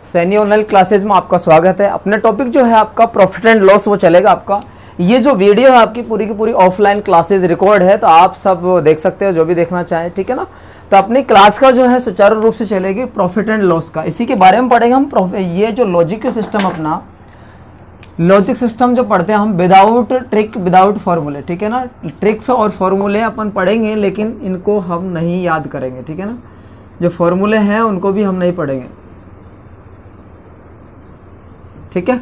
Saini online classes में आपका स्वागत है। अपना टॉपिक जो है आपका प्रॉफिट एंड लॉस वो चलेगा आपका। ये जो वीडियो है आपकी पूरी की पूरी ऑफलाइन क्लासेज रिकॉर्ड है, तो आप सब देख सकते हो जो भी देखना चाहें, ठीक है ना। तो अपनी क्लास का जो है सुचारू रूप से चलेगी प्रॉफिट एंड लॉस का, इसी के बारे में पढ़ेंगे हम। ये जो लॉजिक सिस्टम, अपना लॉजिक सिस्टम जो पढ़ते हैं हम विदाउट ट्रिक विदाउट फॉर्मूले, ठीक है ना। ट्रिक्स और फॉर्मूले अपन पढ़ेंगे लेकिन इनको हम नहीं याद करेंगे, ठीक है ना। जो फॉर्मूले हैं उनको भी हम नहीं पढ़ेंगे, ठीक है।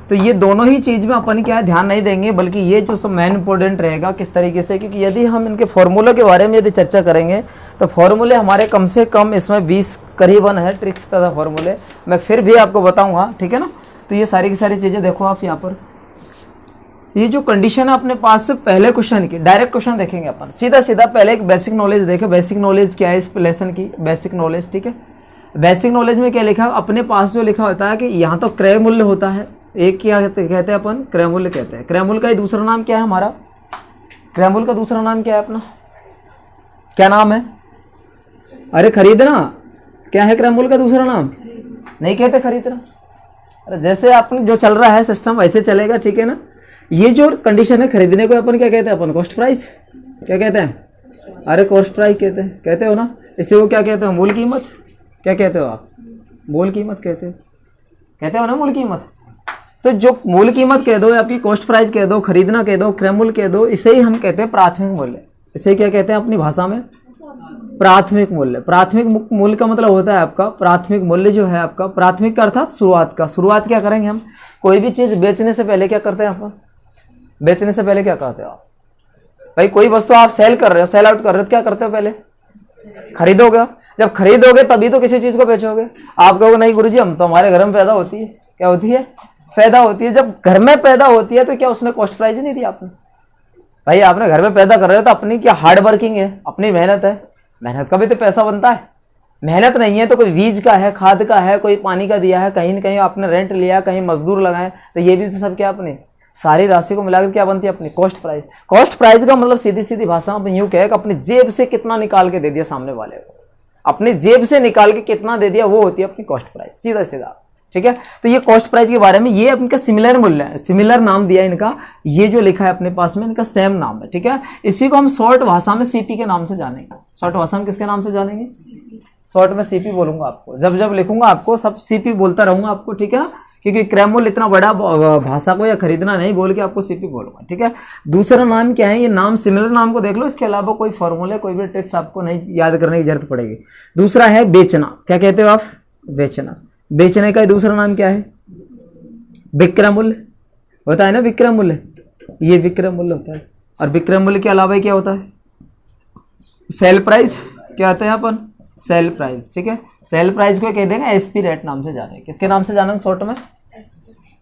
तो ये दोनों ही चीज़ में अपन क्या है ध्यान नहीं देंगे, बल्कि ये जो सब मेन इंपॉर्टेंट रहेगा किस तरीके से, क्योंकि यदि हम इनके फॉर्मूले के बारे में यदि चर्चा करेंगे तो फॉर्मूले हमारे कम से कम इसमें 20 करीबन है, ट्रिक्स तथा फॉर्मूले मैं फिर भी आपको बताऊंगा, ठीक है ना। तो ये सारी की सारी चीज़ें देखो आप यहाँ पर। ये जो कंडीशन है अपने पास से पहले क्वेश्चन की, डायरेक्ट क्वेश्चन देखेंगे अपन सीधा सीधा। पहले एक बेसिक नॉलेज देखे, बेसिक नॉलेज क्या है इस लेसन की, बेसिक नॉलेज, ठीक है। बेसिक नॉलेज में क्या लिखा अपने पास, जो लिखा होता है कि यहाँ तो क्रय मूल्य होता है, एक क्या कहते हैं अपन, क्रय मूल्य कहते हैं। क्रय मूल्य का दूसरा नाम क्या है हमारा, क्रय मूल्य का दूसरा नाम क्या है अपना, क्या नाम है, अरे खरीदना, क्या है क्रय मूल्य का दूसरा नाम, नहीं कहते खरीदना। अरे जैसे अपन जो चल रहा है सिस्टम वैसे चलेगा, ठीक है ना। ये जो कंडीशन है खरीदने को अपन क्या कहते हैं, अपन कॉस्ट प्राइस, क्या कहते हैं, अरे कॉस्ट प्राइस कहते हो ना। इसे वो क्या कहते हो, मूल कीमत, क्या कहते हो आप, मूल कीमत कहते हो ना, मूल कीमत। तो जो मूल कीमत कह दो, आपकी कॉस्ट प्राइस कह दो, खरीदना कह दो, क्रय मूल्य कह दो, इसे ही हम कहते हैं प्राथमिक मूल्य। इसे क्या कहते हैं अपनी भाषा में, प्राथमिक मूल्य। प्राथमिक मूल्य का मतलब होता है आपका, प्राथमिक मूल्य जो है आपका, प्राथमिक का अर्थात शुरुआत का। शुरुआत क्या करेंगे हम, कोई भी चीज बेचने से पहले क्या करते हैं अपन, बेचने से पहले क्या करते हो आप भाई, कोई वस्तु आप सेल कर रहे हो, सेल आउट कर रहे हो, क्या करते हो पहले, खरीदोगे। जब खरीदोगे तभी तो किसी चीज को बेचोगे। आप कहोगे नहीं गुरुजी हम तो, हमारे घर में पैदा होती है, क्या होती है, पैदा होती है। जब घर में पैदा होती है तो क्या उसने कॉस्ट प्राइस नहीं दी आपने, भाई आपने घर में पैदा कर रहे हो तो अपनी क्या हार्ड वर्किंग है, अपनी मेहनत है, मेहनत का भी तो पैसा बनता है। मेहनत नहीं है तो कोई बीज का है, खाद का है, कोई पानी का दिया है, कहीं न कहीं आपने रेंट लिया, कहीं मजदूर लगाए, तो ये भी तो सब क्या अपने सारी राशि को मिलाकर क्या बनती है अपनी कॉस्ट प्राइस। कॉस्ट प्राइस का मतलब सीधी सीधी भाषा में यूं कहे कि अपनी जेब से कितना निकाल के दे दिया सामने वाले को, अपनी जेब से निकाल के कितना दे दिया, वो होती है अपनी कॉस्ट प्राइस, सीधा सीधा, ठीक है। तो ये कॉस्ट प्राइस के बारे में, ये इनका सिमिलर मूल्य है, सिमिलर नाम दिया इनका, ये जो लिखा है अपने पास में इनका सेम नाम है, ठीक है। इसी को हम शॉर्ट भाषा में सीपी के नाम से जानेंगे। शॉर्ट भाषा में किसके नाम से जानेंगे, शॉर्ट में सीपी बोलूंगा आपको, जब जब लिखूंगा आपको सब सीपी बोलता रहूंगा आपको, ठीक है ना। क्योंकि क्रय मूल्य इतना बड़ा भाषा को या खरीदना नहीं बोल के आपको सीपी बोलूंगा, ठीक है। दूसरा नाम क्या है, ये नाम सिमिलर नाम को देख लो, इसके अलावा कोई फॉर्मूले कोई भी ट्रिक्स आपको नहीं याद करने की जरूरत पड़ेगी। दूसरा है बेचना, क्या कहते हो आप, बेचना। बेचने का दूसरा नाम क्या है, विक्रय मूल्य होता है ना, विक्रय मूल्य, ये विक्रय मूल्य होता है। और विक्रय मूल्य के अलावा क्या होता है, सेल प्राइस, क्या होता है अपन, सेल प्राइस, ठीक है। सेल प्राइस को कह देंगे एसपी रेट नाम से जाने, किसके नाम से जाना शॉर्ट में,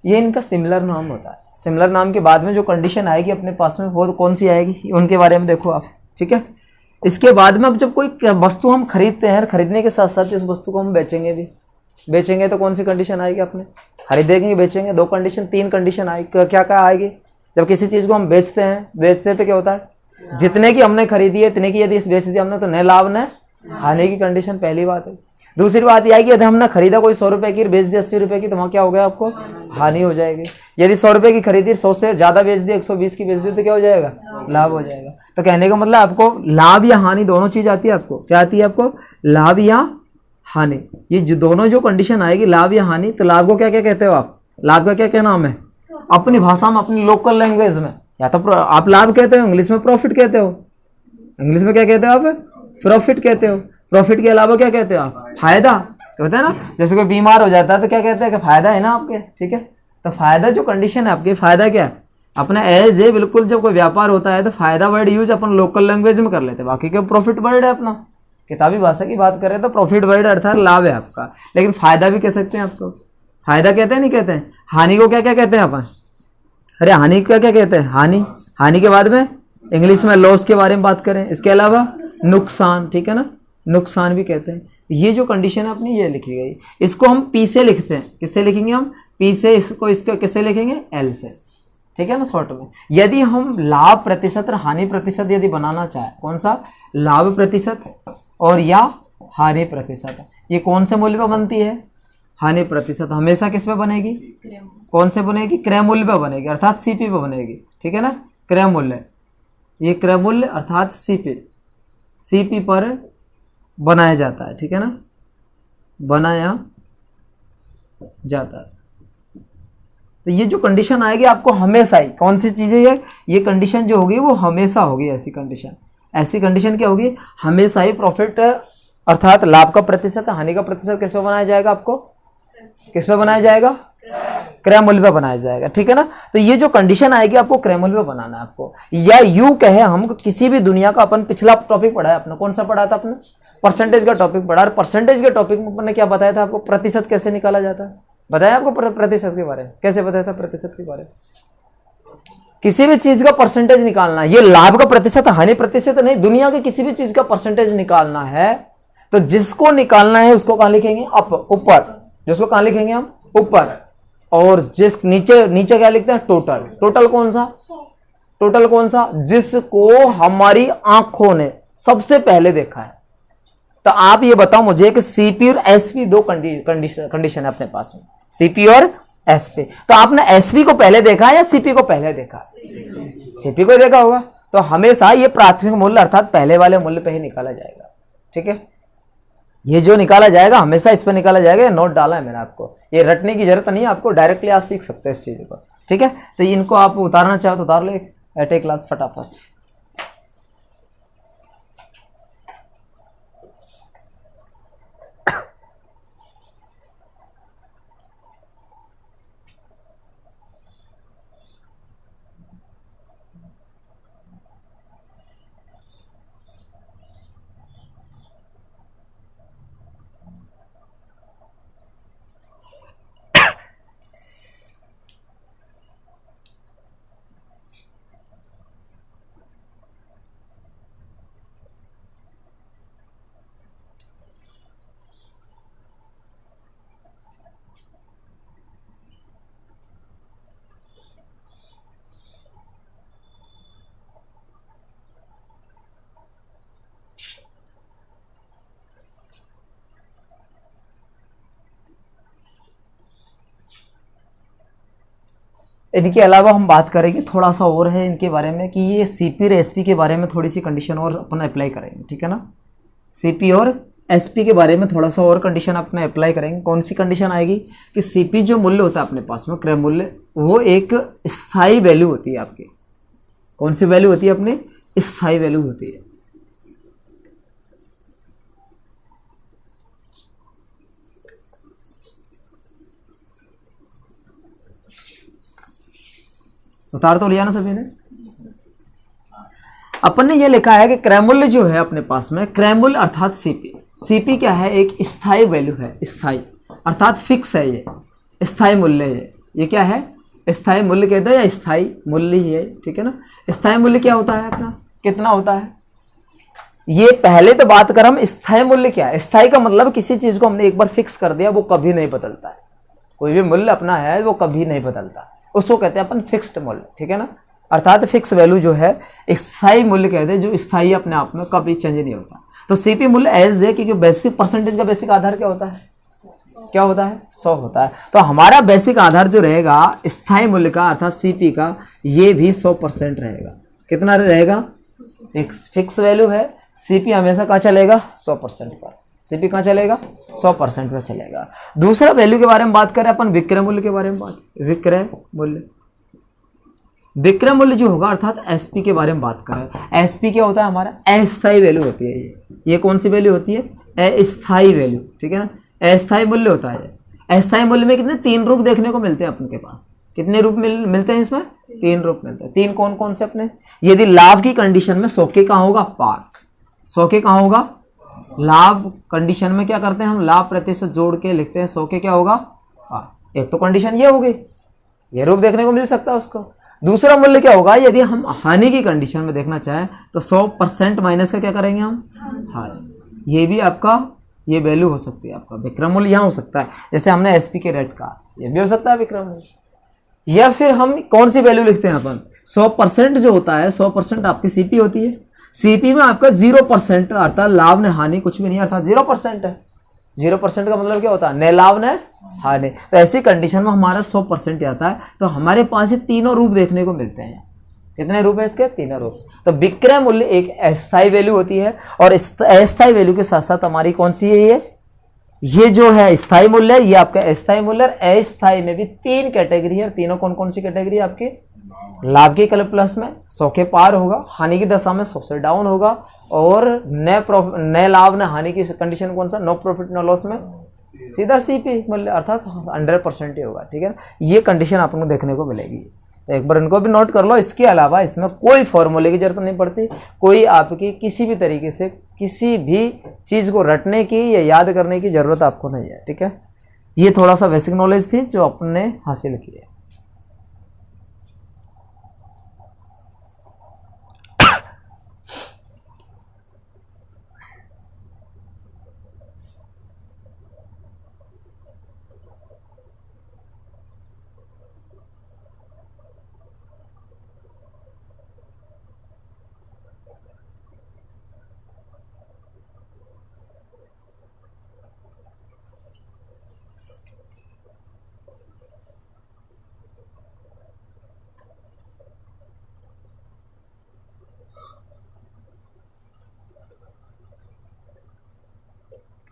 ये इनका सिमिलर नाम होता है। सिमिलर नाम के बाद में जो कंडीशन आएगी अपने पास में वो कौन सी आएगी, उनके बारे में देखो आप, ठीक है। इसके बाद में अब जब कोई वस्तु हम खरीदते हैं, खरीदने के साथ साथ इस वस्तु को हम बेचेंगे भी, बेचेंगे तो कौन सी कंडीशन आएगी अपने, खरीदेंगे बेचेंगे, दो कंडीशन, तीन कंडीशन आएगी, क्या क्या आएगी। जब किसी चीज को हम बेचते हैं तो क्या होता है, जितने की हमने खरीदी है इतने की यदि बेच दिया हमने तो न लाभ न हानि की कंडीशन, पहली बात है। दूसरी बात यह है कि यदि हमने खरीदा कोई 100 रुपए की, बेच दिया 80 रुपए की, तो वहां क्या हो गया आपको, हानि हो जाएगी। यदि 100 रुपए की खरीदी 100 से ज्यादा बेच दी, 120 की बेच दी, तो क्या हो जाएगा, लाभ हो जाएगा। तो कहने का मतलब आपको लाभ या हानि दोनों चीज आती है, आपको क्या आती है, आपको लाभ या हानि। ये जो दोनों जो कंडीशन आएगी, लाभ या हानि, तो लाभ को क्या क्या कहते हो आप, लाभ का क्या क्या नाम है अपनी भाषा में, अपनी लोकल लैंग्वेज में, या तो आप लाभ कहते हो, इंग्लिश में प्रॉफिट कहते हो, इंग्लिश में क्या कहते हो आप, प्रॉफिट कहते हो। प्रॉफिट के अलावा क्या कहते हो आप, फायदा कहते हैं ना। जैसे कोई बीमार हो जाता है तो क्या कहते हैं कि फायदा है ना आपके, ठीक है। तो फायदा जो कंडीशन है आपकी, फायदा क्या है अपना एज ए, बिल्कुल जब कोई व्यापार होता है तो फायदा वर्ड यूज अपन लोकल लैंग्वेज में कर लेते हैं, बाकी क्या प्रॉफिट वर्ड है अपना, किताबी भाषा की बात करें तो प्रॉफिट वर्ड अर्थात लाभ है आपका, लेकिन फायदा भी कह सकते हैं आपको, फायदा कहते हैं नहीं कहते हैं। हानि को क्या क्या कहते हैं अपन, अरे हानि को क्या क्या कहते हैं, हानि, हानि के बाद में इंग्लिश में लॉस के बारे में बात करें, इसके अलावा नुकसान, ठीक है ना, नुकसान भी कहते हैं। ये जो कंडीशन है अपनी ये लिखी गई, इसको हम पी से लिखते हैं, किससे लिखेंगे हम, पी से, इसको किससे लिखेंगे, एल से, ठीक है ना शॉर्ट में। यदि हम लाभ प्रतिशत और हानि प्रतिशत यदि बनाना चाहे, कौन सा, लाभ प्रतिशत और या हानि प्रतिशत, ये कौन से मूल्य पर बनती है, हानि प्रतिशत हमेशा किस पे बनेगी, कौन से बनेगी, क्रय मूल्य पे बनेगी, अर्थात सीपी पे बनेगी। ठीक है ना, क्रय मूल्य, ये क्रय मूल्य अर्थात सीपी पर बनाया जाता है। ठीक है ना, बनाया जाता है। तो ये जो कंडीशन आएगी आपको हमेशा ही, कौन सी चीजें ये कंडीशन जो होगी वो हमेशा होगी। ऐसी कंडीशन क्या होगी, हमेशा ही प्रॉफिट अर्थात लाभ का प्रतिशत, हानि का प्रतिशत किस पे बनाया जाएगा, आपको किस पे बनाया जाएगा, क्रय मूल्य पे बनाया जाएगा। ठीक है ना, तो ये जो कंडीशन आएगी आपको क्रय मूल्य पे बनाना है आपको, या यूं कहे हम किसी भी दुनिया का, अपन पिछला टॉपिक पढ़ा है अपने, कौन सा पढ़ा था अपने, परसेंटेज का टॉपिक पढ़ा। परसेंटेज के टॉपिक में अपन ने क्या बताया था आपको, प्रतिशत कैसे निकाला जाता है, बताया आपको प्रतिशत के बारे में, कैसे बताया था प्रतिशत के बारे में। किसी भी चीज का परसेंटेज निकालना, ये लाभ का प्रतिशत, हानि प्रतिशत नहीं, दुनिया के किसी भी चीज का परसेंटेज निकालना है तो जिसको निकालना है उसको कहां लिखेंगे, अप, ऊपर, जिसको कहां लिखेंगे हम, ऊपर, और जिस नीचे क्या लिखते हैं, टोटल कौन सा, जिसको हमारी आंखों ने सबसे पहले देखा है। तो आप ये बताओ मुझे कि सीपी और एसपी दो कंडीशन है अपने पास में, सीपी और एसपी। तो आपने एसपी को पहले देखा है या सीपी को पहले देखा, सीपी को देखा होगा। तो हमेशा ये प्राथमिक मूल्य अर्थात पहले वाले मूल्य पे ही निकाला जाएगा। ठीक है, ये जो निकाला जाएगा हमेशा इस पर निकाला जाएगा। नोट डाला है मैंने आपको, ये रटने की जरूरत नहीं है आपको, डायरेक्टली आप सीख सकते हैं इस चीज को। ठीक है, तो इनको आप उतारना चाहो तो उतार लो एट ए क्लास फटाफट। इनके अलावा हम बात करेंगे थोड़ा सा और है इनके बारे में कि ये सीपी और एसपी के बारे में थोड़ी सी कंडीशन और अपन अप्लाई करेंगे। ठीक है ना, सीपी और एसपी के बारे में थोड़ा सा और कंडीशन अपने अप्लाई करेंगे। कौन सी कंडीशन आएगी कि सीपी जो मूल्य होता है अपने पास में, क्रय मूल्य, वो एक स्थायी वैल्यू होती है आपकी। कौन सी वैल्यू होती है अपनी, स्थायी वैल्यू होती है। उतार तो लिया ना सभी ने। अपन ने ये लिखा है कि क्रय मूल्य जो है अपने पास में, क्रय मूल्य अर्थात सीपी, सीपी क्या है, एक स्थायी वैल्यू है, स्थायी अर्थात फिक्स है, ये स्थायी मूल्य है। ये क्या है, स्थायी मूल्य कहते हैं या स्थायी मूल्य ही है। ठीक है ना, स्थायी मूल्य क्या होता है अपना, कितना होता है, ये पहले तो बात कर हम स्थायी मूल्य क्या है। स्थायी का मतलब किसी चीज को हमने एक बार फिक्स कर दिया, वो कभी नहीं बदलता है। कोई भी मूल्य अपना है वो कभी नहीं बदलता, उसको कहते हैं अपन फिक्स्ड मूल्य। ठीक है ना, अर्थात फिक्स वैल्यू जो है, स्थायी मूल्य कहते हैं, जो स्थायी अपने आप में कभी चेंज नहीं होता। तो सीपी मूल्य एज है, क्योंकि बेसिक परसेंटेज का बेसिक आधार क्या होता है, क्या होता है, 100 होता है। तो हमारा बेसिक आधार जो रहेगा स्थायी मूल्य का अर्थात सीपी का, ये भी 100% रहेगा। कितना रहेगा, एक फिक्स वैल्यू है। सीपी हमेशा कहाँ चलेगा, 100% पर। सीपी कहाँ चलेगा, 100% पर चलेगा। दूसरा वैल्यू के बारे में बात करें अपन, विक्रय मूल्य के बारे में बात, विक्रय मूल्य, विक्रय मूल्य जो होगा अर्थात एसपी के बारे में बात करें। एसपी क्या होता है हमारा, अस्थायी वैल्यू होती है। ये कौन सी वैल्यू होती है, अस्थायी वैल्यू। ठीक है ना, अस्थायी मूल्य होता है। अस्थायी मूल्य में कितने, 3 रूप देखने को मिलते हैं अपन के पास। कितने रूप मिलते हैं इसमें, 3 रूप मिलते हैं। 3 कौन कौन से अपने, यदि लाभ की कंडीशन में 100 के कहाँ होगा, पार, 100 के कहाँ होगा, लाभ कंडीशन में क्या करते हैं हम, लाभ प्रतिशत जोड़ के लिखते हैं 100 के क्या होगा, पार। एक तो कंडीशन ये होगी, ये रूप देखने को मिल सकता है उसको। दूसरा मूल्य क्या होगा, यदि हम हानि की कंडीशन में देखना चाहें तो 100% माइनस का क्या करेंगे हम, हानि। ये भी आपका ये वैल्यू हो सकती है आपका विक्रय मूल्य, यहाँ हो सकता है। जैसे हमने एसपी के रेट का, ये भी हो सकता है विक्रय मूल्य। या फिर हम कौन सी वैल्यू लिखते हैं अपन, 100% जो होता है, 100% आपकी सीपी होती है। सीपी में आपका 0% अर्थात लाभ ने हानि कुछ भी नहीं, अर्थात 0% है। 0% का मतलब क्या होता है, न लाभ न हानि। तो ऐसी कंडीशन में हमारा 100% आता है। तो हमारे पास ये तीनों रूप देखने को मिलते हैं। कितने रूप है इसके? तीनों रूप। तो विक्रय मूल्य एक अस्थायी वैल्यू होती है, और अस्थायी वैल्यू के साथ साथ हमारी कौन सी है, ये जो है स्थायी मूल्य है, ये आपका अस्थायी मूल्य। अस्थायी में भी 3 कैटेगरी है। तीनों कौन कौन सी कैटेगरी है आपकी? लाभ की कल प्लस में 100 के पार होगा, हानि की दशा में 100 से डाउन होगा, और न लाभ न हानि की कंडीशन कौन सा? नो प्रॉफिट नो लॉस में सीधा सीपी मूल्य अर्थात 100% ही होगा। ठीक है, ये कंडीशन आपको देखने को मिलेगी। तो एक बार इनको भी नोट कर लो। इसके अलावा इसमें कोई फॉर्मूले की जरूरत नहीं पड़ती, कोई आपकी किसी भी तरीके से किसी भी चीज को रटने की या याद करने की जरूरत आपको नहीं है। ठीक है, ये थोड़ा सा बेसिक नॉलेज थी जो आपने हासिल की है।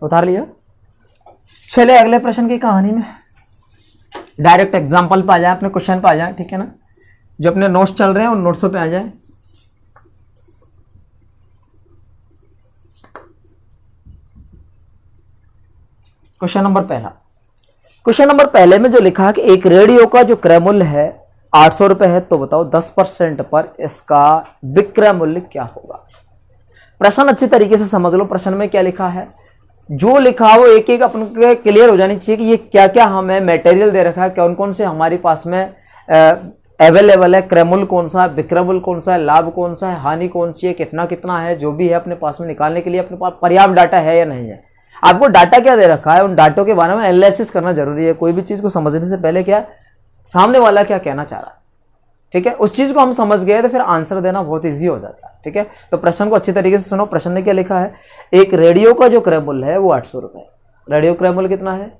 उतार लिया। चले अगले प्रश्न की कहानी में, डायरेक्ट एग्जाम्पल पे आ जाए, अपने क्वेश्चन पे आ जाए। ठीक है ना, जो अपने नोट्स चल रहे हैं उन नोट्सों पे आ जाए। क्वेश्चन नंबर पहला, क्वेश्चन नंबर पहले में जो लिखा है कि एक रेडियो का जो क्रय मूल्य है 800 रुपए है, तो बताओ 10% पर इसका विक्रय मूल्य क्या होगा। प्रश्न अच्छी तरीके से समझ लो। प्रश्न में क्या लिखा है, जो लिखा वो एक एक अपन के क्लियर हो जानी चाहिए कि ये क्या क्या हमें मटेरियल दे रखा है, कौन कौन से हमारे पास में अवेलेबल है, क्रय मूल्य कौन सा है, विक्रय मूल्य कौन सा है, लाभ कौन सा है, हानि कौन सी है, कितना कितना है, जो भी है अपने पास में निकालने के लिए अपने पास पर्याप्त डाटा है या नहीं है। आपको डाटा क्या दे रखा है, उन डाटों के बारे में एनालिसिस करना जरूरी है। कोई भी चीज को समझने से पहले क्या सामने वाला क्या कहना चाह रहा है, ठीक है, उस चीज को हम समझ गए तो फिर आंसर देना बहुत इजी हो जाता है। ठीक है, तो प्रश्न को अच्छी तरीके से सुनो। प्रश्न ने क्या लिखा है, एक रेडियो का जो क्रय मूल्य है वो 800 रुपए। रेडियो क्रय मूल्य कितना है?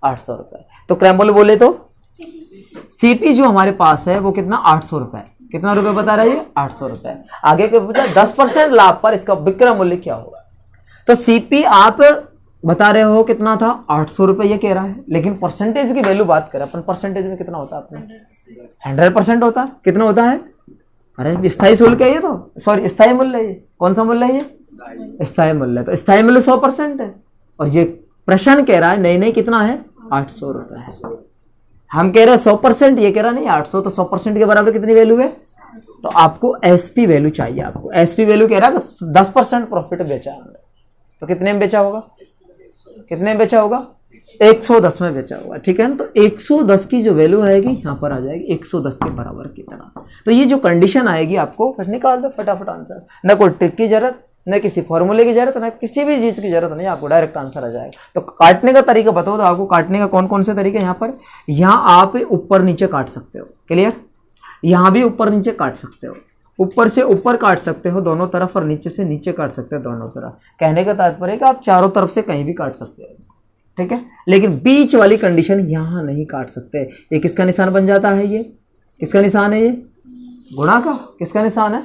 800 रुपए। तो क्रय मूल्य बोले तो सीपी जो हमारे पास है वो कितना? 800 रुपए। कितना रुपए बता रहा है? 800 रुपए। आगे के पूछा 10% लाभ पर इसका विक्रय मूल्य क्या होगा। तो सीपी आप बता रहे हो कितना था? 800 रुपए ये कह रहा है, लेकिन परसेंटेज की वैल्यू बात करें अपन, परसेंटेज में कितना होता है अपने? 100% होता है। कितना होता है? अरे स्थायी शुल्क है ये, तो सॉरी स्थायी मूल्य है ये। कौन सा मूल्य है ये? स्थायी मूल्य। तो स्थायी मूल्य 100% है, और ये प्रश्न कह रहा है नहीं नहीं कितना है? 800 रुपए है। हम कह रहे हैं 100%, ये कह रहा नहीं 800, तो 100% के बराबर कितनी वैल्यू है? तो आपको एसपी वैल्यू चाहिए। आपको एसपी वैल्यू कह रहा है 10% प्रॉफिट बेचा हमने, तो कितने में बेचा होगा? कितने में बेचा होगा? 110 में बेचा होगा। ठीक है ना, तो 110 की जो वैल्यू आएगी यहाँ पर आ जाएगी 110 के बराबर कितना। तो ये जो कंडीशन आएगी आपको निकाल दो फटाफट आंसर। ना कोई ट्रिक की जरूरत, न किसी फॉर्मूले की जरूरत, ना किसी भी चीज की जरूरत नहीं, आपको डायरेक्ट आंसर आ जाएगा। तो काटने का तरीका बताओ, तो आपको काटने का कौन कौन से तरीके यहाँ पर? यहाँ आप ऊपर नीचे काट सकते हो, क्लियर। यहाँ भी ऊपर नीचे काट सकते हो, ऊपर से ऊपर काट सकते हो दोनों तरफ, और नीचे से नीचे काट सकते हो दोनों तरफ। कहने का तात्पर्य है कि आप चारों तरफ से कहीं भी काट सकते हो। ठीक है, लेकिन बीच वाली कंडीशन यहां नहीं काट सकते। ये किसका निशान बन जाता है? ये किसका निशान है? ये गुणा का। किसका निशान है?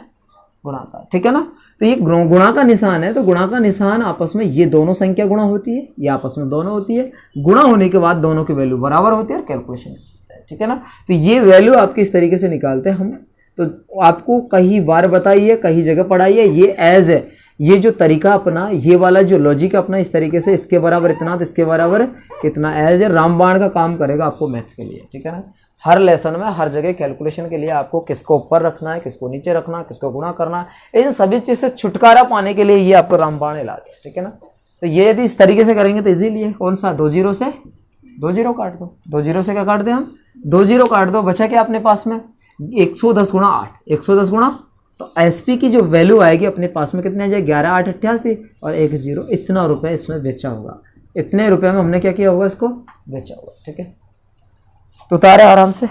गुणा का। ठीक है ना, तो ये गुणा का निशान है। तो गुणा का निशान आपस में ये दोनों संख्या गुणा होती है, ये आपस में दोनों होती है। गुणा होने के बाद दोनों की वैल्यू बराबर होती है और कैलकुलेशन होता है। ठीक है ना, तो ये वैल्यू आपकी इस तरीके से निकालते हैं हम। तो आपको कई बार बताइए, कई जगह पढ़ाइए, ये एज है, ये जो तरीका अपना, ये वाला जो लॉजिक अपना इस तरीके से, इसके बराबर इतना तो इसके बराबर कितना, एज ए रामबाण का काम करेगा आपको मैथ के लिए। ठीक है ना, हर लेसन में हर जगह कैलकुलेशन के लिए आपको किसको ऊपर रखना है, किसको नीचे रखना है, किसको गुणा करना है, इन सभी चीज से छुटकारा पाने के लिए ये आपको रामबाण इलाज है। ठीक है ना, तो ये यदि इस तरीके से करेंगे तो इजीली है। कौन सा? 2 जीरो से 2 जीरो काट दो। 2 जीरो से क्या काट दें हम? 2 जीरो काट दो। बचा क्या अपने पास में? 110 गुणा 8। 110 गुणा, तो एसपी की जो वैल्यू आएगी अपने पास में कितने आ जाए? 11 8 88 और 1 0। इतना रुपए इसमें बेचा होगा। इतने रुपए में हमने क्या किया होगा? इसको बेचा होगा। ठीक है, तो उतारे आराम से।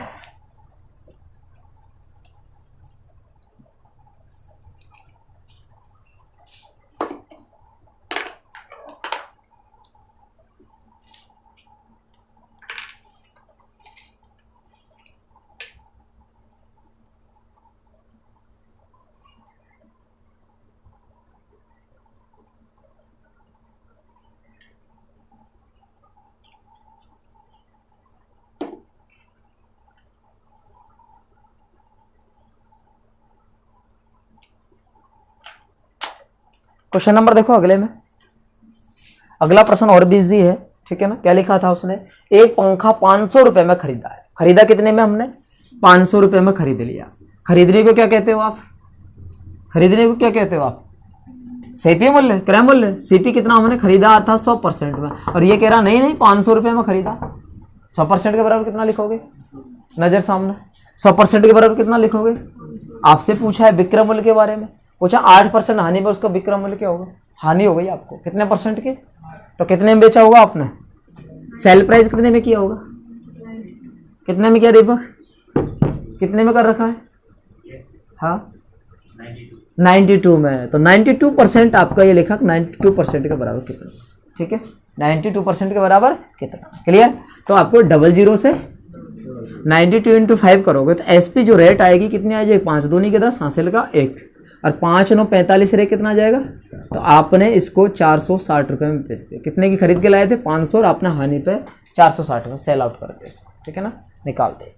क्वेश्चन नंबर देखो अगले में, अगला प्रश्न और भी इजी है, ठीक है ना। क्या लिखा था उसने, एक पंखा 500 रुपए में खरीदा है। खरीदा कितने में हमने, 500 रुपए में खरीद लिया। खरीदने को क्या कहते हो आप, खरीदने को क्या कहते हो आप, सीपी मूल्य, क्रय मूल्य। सीपी कितना हमने खरीदा अर्थात 100% में, और ये कह रहा नहीं 500 रुपए में खरीदा। 100% के बराबर कितना लिखोगे, नजर सामने, 100% के बराबर कितना लिखोगे। आपसे पूछा है विक्रय मूल्य के बारे में, पूछा 8% हानि पर उसका विक्रय मूल्य क्या होगा, हानि हो गई आपको कितने परसेंट के, तो कितने में बेचा होगा आपने, सेल प्राइस कितने में किया होगा, कितने में किया दीपक, कितने में कर रखा है, हाँ 92 में। तो 92% आपका ये लिखा 92% के बराबर कितना, ठीक है 92% के बराबर कितना, क्लियर। तो आपको 00 से 92 इंटू 5 करोगे तो एसपी जो रेट आएगी कितनी आ जाएगी, 5 दूनी के 10, हासिल का 1, और 5 9 45 रेट कितना आ जाएगा। तो आपने इसको 460 रुपये में बेच दिया। कितने की खरीद के लाए थे, 500, और आपने हानि पे 460 में सेल आउट कर दिया, ठीक है ना, निकालते।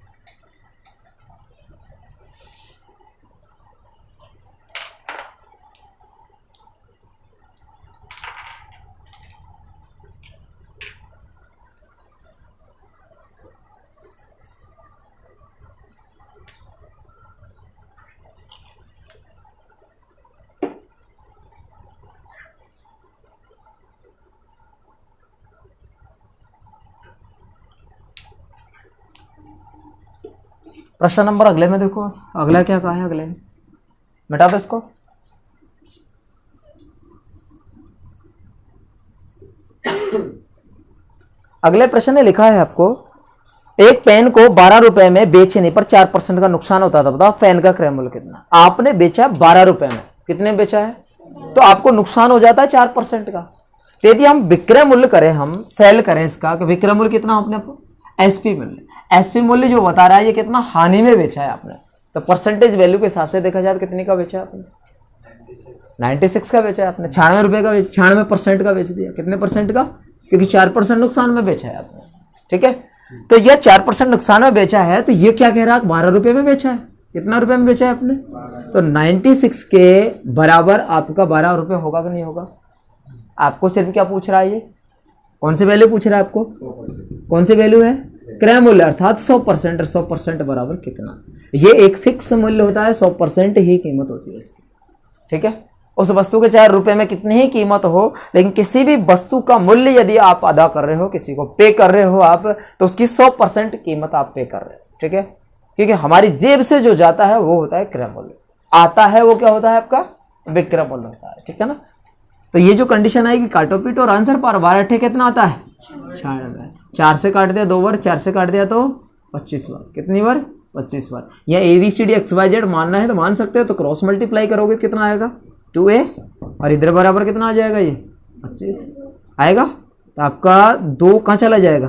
प्रश्न नंबर अगले में देखो, अगला क्या कहा है, अगले में मिटा दो इसको। अगले प्रश्न ने लिखा है आपको, एक पेन को 12 रुपए में बेचने पर 4% का नुकसान होता था। बताओ पेन का क्रय मूल्य कितना। आपने बेचा 12 रुपए में, कितने में बेचा है, तो आपको नुकसान हो जाता है 4% का। तो यदि हम विक्रय मूल्य करें, हम सेल करें इसका, कि विक्रय मूल्य कितना आपने, आपको एसपी मूल्य, एसपी मूल्य जो बता रहा है ये कितना हानि में बेचा है आपने। तो परसेंटेज वैल्यू के हिसाब से देखा जाए तो कितने का बेचा है आपने, 96 का बेचा है आपने, 96 रुपए का, 96% का बेच दिया। कितने परसेंट का, क्योंकि 4% नुकसान में बेचा है आपने, ठीक है। तो यह 4% नुकसान में बेचा है, तो ये क्या कह रहा है, 12 रुपए में बेचा है। कितना रुपए में बेचा है आपने, तो 96 के बराबर आपका 12 रुपए होगा कि नहीं होगा। आपको सिर्फ क्या पूछ रहा है, ये कौन सी वैल्यू पूछ रहा है आपको, कौन सी वैल्यू है, क्रय मूल्य, अर्थात 100%, और 100% बराबर कितना। ये एक फिक्स मूल्य होता है, 100% ही कीमत होती है इसकी, ठीक है। उस वस्तु के चाहे रुपए में कितनी ही कीमत हो, लेकिन किसी भी वस्तु का मूल्य यदि आप अदा कर रहे हो, किसी को पे कर रहे हो आप, तो उसकी 100% कीमत आप पे कर रहे हो, ठीक है। क्योंकि हमारी जेब से जो जाता है वो होता है क्रय मूल्य, आता है वो क्या होता है आपका, विक्रय मूल्य होता है, ठीक है ना। तो ये जो कंडीशन आएगी, काटो पीटो और आंसर पार। 12 अट्ठे कितना आता है, 96। 4 से काट दिया 2 बार, 4 से काट दिया तो 25 बार। कितनी बार, 25 बार। या ABCD XYZ मानना है तो मान सकते हो, तो क्रॉस मल्टीप्लाई करोगे कितना आएगा, 2A, और इधर बराबर कितना आ जाएगा, ये 25 आएगा। तो आपका 2 कहाँ चला जाएगा,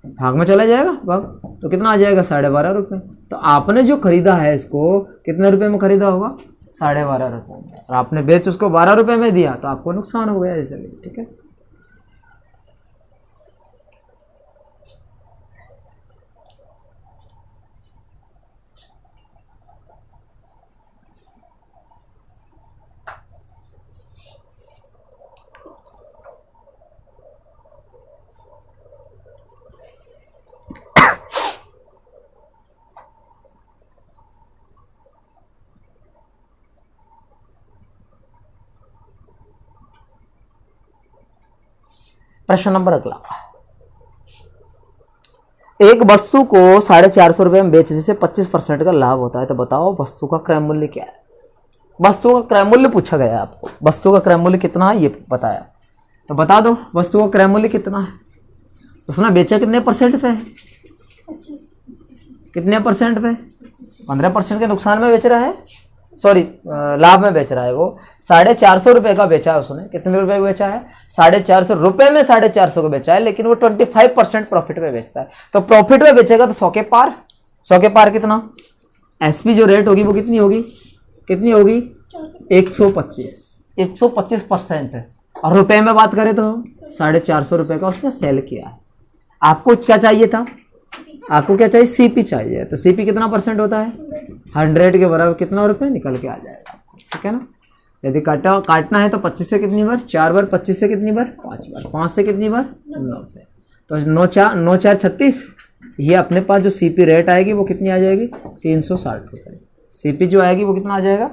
भाग में चला जाएगा भाग, तो कितना आ जाएगा, 12.5 रुपये। तो आपने जो खरीदा है इसको कितने रुपए में खरीदा होगा, 12.5 रुपये में, और आपने बेच उसको 12 रुपये में दिया, तो आपको नुकसान हो गया इसलिए, ठीक है। प्रश्न नंबर अगला, एक वस्तु को 450 रुपये में बेचने से 25% का लाभ होता है। तो बताओ वस्तु का क्रय मूल्य क्या है। वस्तु का क्रय मूल्य पूछा गया आपको, वस्तु का क्रय मूल्य कितना है ये बताया, तो बता दो वस्तु का क्रय मूल्य कितना है। उसने बेचा कितने परसेंट पे, कितने परसेंट पे, 15% के नुकसान में बेच रहा है, सॉरी लाभ में बेच रहा है। वो 450 रुपये का बेचा है उसने, कितने रुपए का बेचा है, 450 रुपये में 450 को बेचा है, लेकिन वो 25% प्रॉफिट में बेचता है। तो प्रॉफिट में बेचेगा तो 100 के पार, 100 के पार कितना, एसपी जो रेट होगी वो कितनी होगी, कितनी होगी 125, 125%। और रुपए में बात करें तो 450 रुपये का उसने सेल किया है। आपको क्या चाहिए था, आपको क्या चाहिए, सीपी चाहिए। तो सीपी कितना परसेंट होता है, 100 के बराबर कितना रुपए निकल के आ जाएगा, ठीक है ना। यदि काटना है तो 25 से कितनी बार, 4 बार, 25 से कितनी बार, 5 बार, 5 से कितनी बार, 9। तो 9 4 36। ये अपने पास जो सीपी रेट आएगी वो कितनी आ जाएगी, 360 रुपये। सीपी जो आएगी वो कितना आ जाएगा,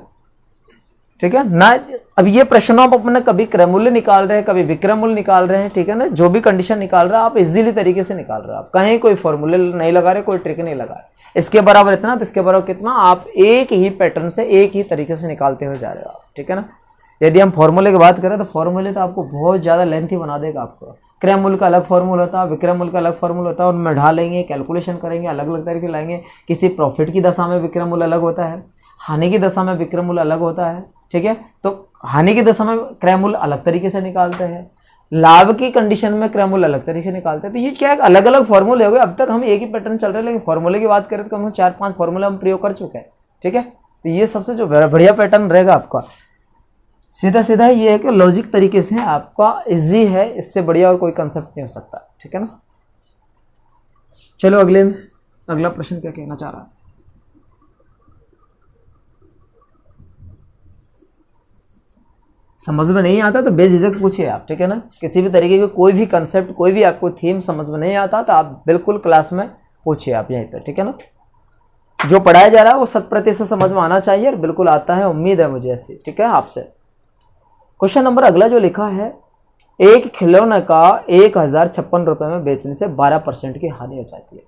ठीक है ना। अब ये प्रश्नों आप अपने कभी क्रय मूल्य निकाल रहे हैं, कभी विक्रय मूल्य निकाल रहे हैं, ठीक है ना। जो भी कंडीशन निकाल रहे हैं आप इजीली तरीके से निकाल रहे हो, आप कहीं कोई फॉर्मूले नहीं लगा रहे, कोई ट्रिक नहीं लगा रहे। इसके बराबर इतना तो इसके बराबर कितना, आप एक ही पैटर्न से एक ही तरीके से निकालते हुए जा रहे हो आप, ठीक है ना। यदि हम फॉर्मूले की बात करें तो फॉर्मूले तो आपको बहुत ज़्यादा लेंथी बना देगा आपको। क्रय मूल्य का अलग फॉर्मूला होता है, विक्रय मूल्य का अलग फॉर्मूला होता है, उनमें ढालेंगे, कैलकुलेशन करेंगे, अलग अलग तरीके लाएंगे। किसी प्रॉफिट की दशा में विक्रय मूल्य अलग होता है, हानि की दशा में विक्रय मूल्य अलग होता है, ठीक है। तो हानि की दशा में क्रय मूल्य अलग तरीके से निकालते हैं, लाभ की कंडीशन में क्रय मूल्य अलग तरीके से निकालते हैं। तो ये क्या है, अलग अलग फॉर्मूले हो गए। अब तक हम एक ही पैटर्न चल रहे हैं, लेकिन फॉर्मूले की बात करें तो हम 4-5 फॉर्मूले हम प्रयोग कर चुके हैं, ठीक है। तो ये सबसे जो बढ़िया पैटर्न रहेगा आपका, सीधा सीधा ये है कि लॉजिक तरीके से आपका इजी है, इससे बढ़िया और कोई कंसेप्ट नहीं हो सकता, ठीक है ना। चलो अगला प्रश्न क्या कहना चाह रहा है। समझ में नहीं आता तो बेझिझक पूछिए आप, ठीक है ना। किसी भी तरीके के कोई भी कंसेप्ट, कोई भी आपको थीम समझ में नहीं आता तो आप बिल्कुल क्लास में पूछिए आप यहीं पर, ठीक है ना। जो पढ़ाया जा रहा है वो 100% समझ में आना चाहिए और बिल्कुल आता है, उम्मीद है मुझे ऐसी, ठीक है आपसे। क्वेश्चन नंबर अगला जो लिखा है, एक खिलौने का 1056 रुपये में बेचने से 12% की हानि हो जाती है।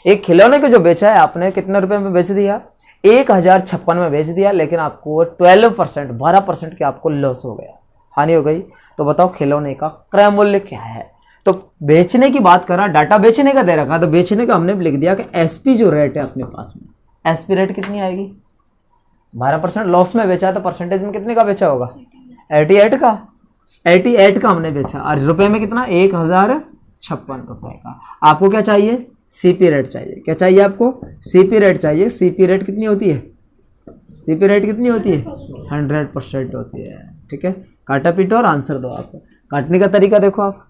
एक खिलौने को जो बेचा है आपने कितने रुपए में बेच दिया, 1056 में बेच दिया, लेकिन आपको 12% के आपको लॉस हो गया, हानि हो गई। तो बताओ खिलौने का क्रय मूल्य क्या है। तो बेचने की बात करा, डाटा बेचने का दे रखा, तो बेचने का हमने लिख दिया कि एसपी जो रेट है अपने पास में, एसपी रेट कितनी आएगी, 12%। लॉस में बेचा तो परसेंटेज में कितने का बेचा होगा, 88 का हमने बेचा, और रुपए में कितना, 1056 रुपए का। आपको क्या चाहिए, सीपी रेट चाहिए। क्या चाहिए आपको, सीपी रेट चाहिए। सीपी रेट कितनी होती है, सीपी रेट कितनी होती है, 100% होती है, ठीक है। काटा पीटो और आंसर दो। आपको काटने का तरीका देखो आप,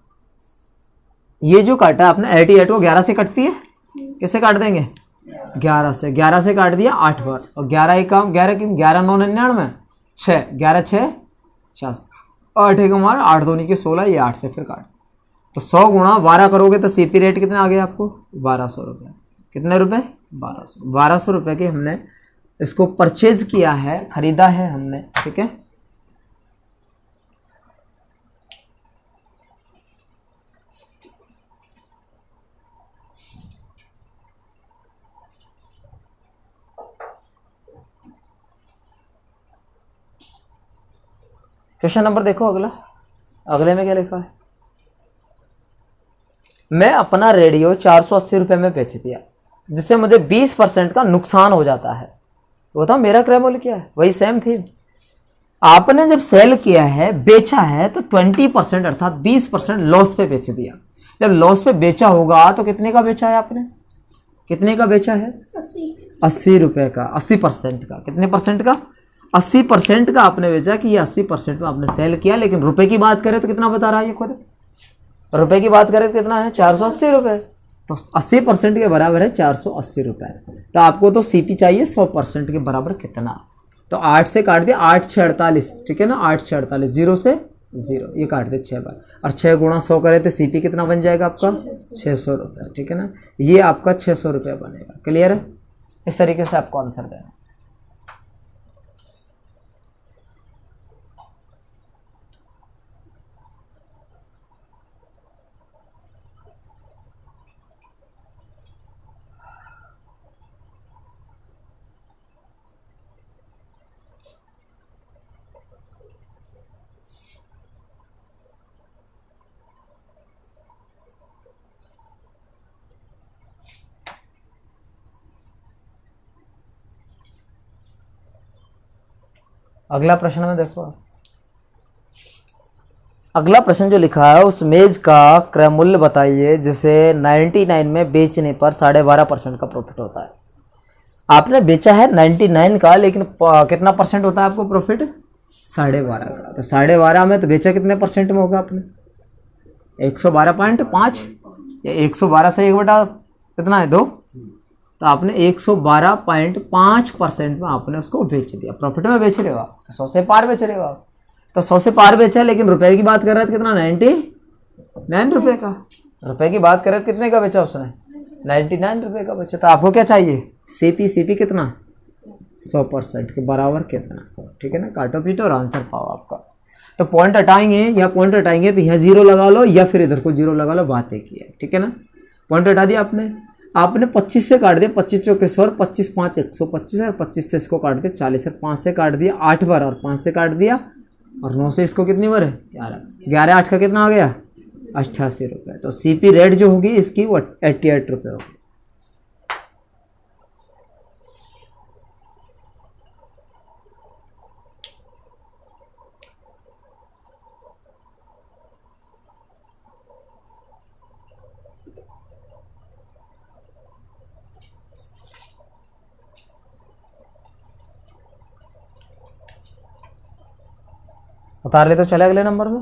ये जो काटा आपने 88 को 11 से कटती है, कैसे काट देंगे, 11 से काट दिया 8 बार, और 11 एक काम, 11 9 99 6, 11 6 50, 8 एक हमारा 8 2 के 16, ये 8 से फिर काट। तो 100 गुणा 12 करोगे तो सीपी रेट कितने आ गए आपको, 1200 रुपये। कितने रुपए, 1200 रुपये के हमने इसको परचेज किया है, खरीदा है हमने, ठीक है। क्वेश्चन नंबर देखो अगले में क्या लिखा है, मैं अपना रेडियो 480 रुपये में बेच दिया, जिससे मुझे 20% का नुकसान हो जाता है। तो बताओ मेरा क्रय मूल्य क्या है, वही सेम थी। आपने जब सेल किया है, बेचा है, तो 20% अर्थात 20% लॉस पे बेच दिया। जब लॉस पे बेचा होगा तो कितने का बेचा है आपने, कितने का बेचा है, 80 रुपये का, 80% का। कितने परसेंट का, 80% का आपने बेचा कि ये 80% में आपने सेल किया। लेकिन रुपए की बात करें तो कितना बता रहा है ये खुद, रुपए की बात करें तो कितना है, 480 रुपये। तो 80% के बराबर है 480 रुपये। तो आपको तो सीपी चाहिए 100% के बराबर कितना। तो 8 से काट दिया, 8 6 48, ठीक है ना, 8 6 48, 0 से 0, ये काट दे 6 बार, और 6 गुणा 100 करे तो सीपी कितना बन जाएगा आपका, 600 रुपये, ठीक है ना। ये आपका 600 रुपये बनेगा। क्लियर है, इस तरीके से आपको आंसर देना। अगला प्रश्न में देखो, अगला प्रश्न जो लिखा है, उस मेज का क्रय मूल्य बताइए जिसे 99 में बेचने पर 12.5% का प्रॉफिट होता है। आपने बेचा है 99 का, लेकिन कितना परसेंट होता है आपको प्रॉफिट, 12.5 का। तो 12.5 में तो बेचा कितने परसेंट में होगा आपने, 112.5, या 112 से 1 बटा कितना है 2, तो आपने 112.5% में आपने उसको बेच दिया, प्रॉफिट में बेच रहे हो आप, 100 से पार बेच रहे हो आप। तो 100 से पार बेचा, लेकिन रुपए की बात कर रहा था कितना, 99 रुपए का। रुपए की बात कर रहे थे कितने का बेचा उसने, 99 रुपए का बेचा। तो आपको क्या चाहिए, सीपी कितना, 100% के बराबर कितना, ठीक है ना। काटो पीटो और आंसर पाओ आपका। तो पॉइंट हटाएंगे या पॉइंट हटाएंगे तो यहाँ 0 लगा लो या फिर इधर को 0 लगा लो, बात एक ही है, ठीक है ना। पॉइंट हटा दिया आपने 25 से काट दिया, 25 चौके 100 और 25 5 125 और 25 से इसको काट दिया 40 और 5 से काट दिया 8 बार और 5 से काट दिया और 9 से इसको कितनी बार है 11 8 का कितना आ गया 88 रुपये। तो सीपी रेट जो होगी इसकी वो 88 रुपये होगी। उतार ले तो चले अगले नंबर में।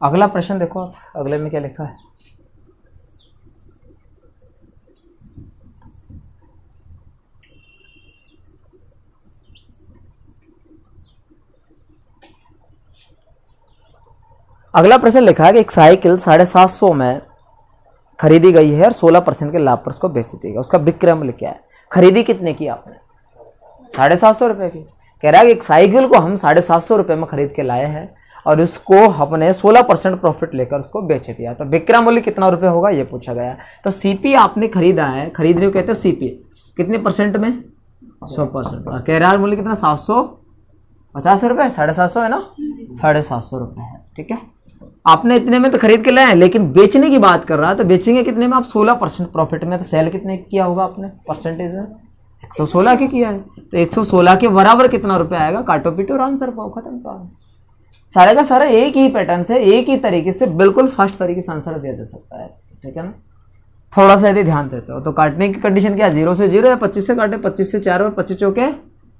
अगला प्रश्न देखो आप, अगले में क्या लिखा है। अगला प्रश्न लिखा है कि एक साइकिल 750 में खरीदी गई है और 16% के लाभ पर उसको बेच दी गई, उसका विक्रय मूल्य क्या है। खरीदी कितने की आपने, 750 रुपये की। कह रहा है कि एक साइकिल को हम 750 रुपये में खरीद के लाए हैं और उसको हमने 16% प्रॉफिट लेकर उसको बेच दिया, तो विक्रय मूल्य कितना रुपये होगा ये पूछा गया। तो सीपी आपने खरीदा है, खरीदने को कहते हो सीपी, कितने परसेंट में 100%, और कह रहा है मूल्य कितना 750 रुपये, 750 है ना, 750 रुपये है, ठीक है। आपने इतने में तो खरीद के लाए हैं, लेकिन बेचने की बात कर रहा है तो बेचेंगे कितने में आप 16% प्रॉफिट में। तो सेल कितने किया होगा आपने परसेंटेज में, 116 के किया है। तो 116 के बराबर कितना रुपया आएगा, काटो पीटो और आंसर पाओ, खत्म काम। सारे का सारा एक ही पैटर्न से एक ही तरीके से बिल्कुल फास्ट तरीके से आंसर दिया जा सकता है, ठीक है ना। थोड़ा सा यदि ध्यान देते हो तो काटने की कंडीशन क्या है, 0 से 0 या 25 से काटे, 25 से 4 और 25 चौके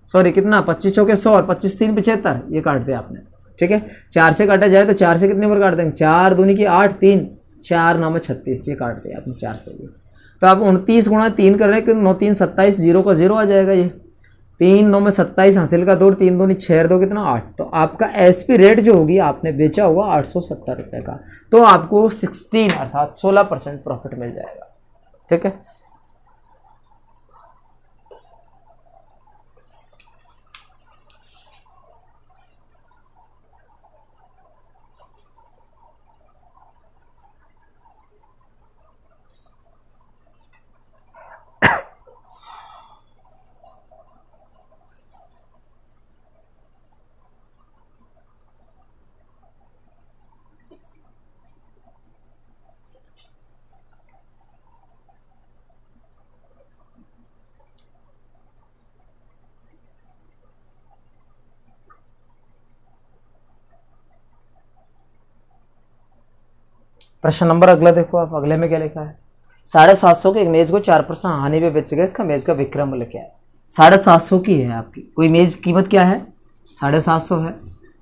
सॉरी कितना 25 चौके 100 और 25 3 75, ये काट दिया आपने, ठीक है। 4 से काटा जाए तो 4 से कितने बार काट देंगे, 4 दूनी की 8 3 4 9 में 36, ये काट दिया आपने 4 से भी। तो आप 29 गुणा 3 कर रहे हैं कि 9 3 27, 0 का 0 आ जाएगा, ये 3 9 में 27, हासिल का 2 3 दूनी 6 2 कितना 8। तो आपका एसपी रेट जो होगी आपने बेचा होगा 870 रुपये का, तो आपको 16 अर्थात 16% प्रॉफिट मिल जाएगा, ठीक है। प्रश्न नंबर अगला देखो आप, अगले में क्या लिखा है। 750 के एक मेज को 4% हानि पे बेच गए, इसका मेज का विक्रय मूल्य क्या है। 750 की है आपकी कोई मेज, कीमत क्या है 750 है,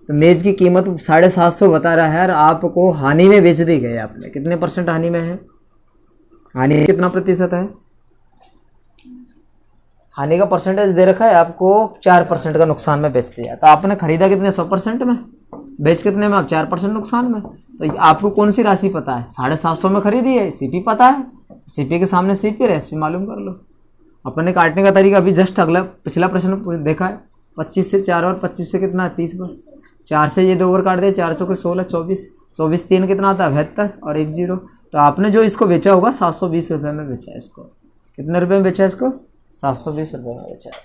तो मेज की कीमत 750 बता रहा है और आपको हानि में बेच दी गई आपने, कितने परसेंट हानि में है, हानि कितना प्रतिशत है, हानि का परसेंटेज दे रखा है आपको 4% का नुकसान में बेच दिया। तो आपने खरीदा कितने 100% में, बेच कितने में आप 4% नुकसान में। तो आपको कौन सी राशि पता है, 750 में खरीदी है, सीपी पता है, सीपी के सामने सीपी और एसपी मालूम कर लो। अपने काटने का तरीका अभी जस्ट अगला पिछला प्रश्न देखा है, 25 से 4 और 25 से कितना 30 बार, 4 से ये 2 बार काट दिया, 4 चौके 16 24 24 3 कितना आता है 72 और 1 0। तो आपने जो इसको बेचा होगा 720 रुपये में बेचा है इसको, कितने रुपये में बेचा है इसको 720 रुपये में बेचा है।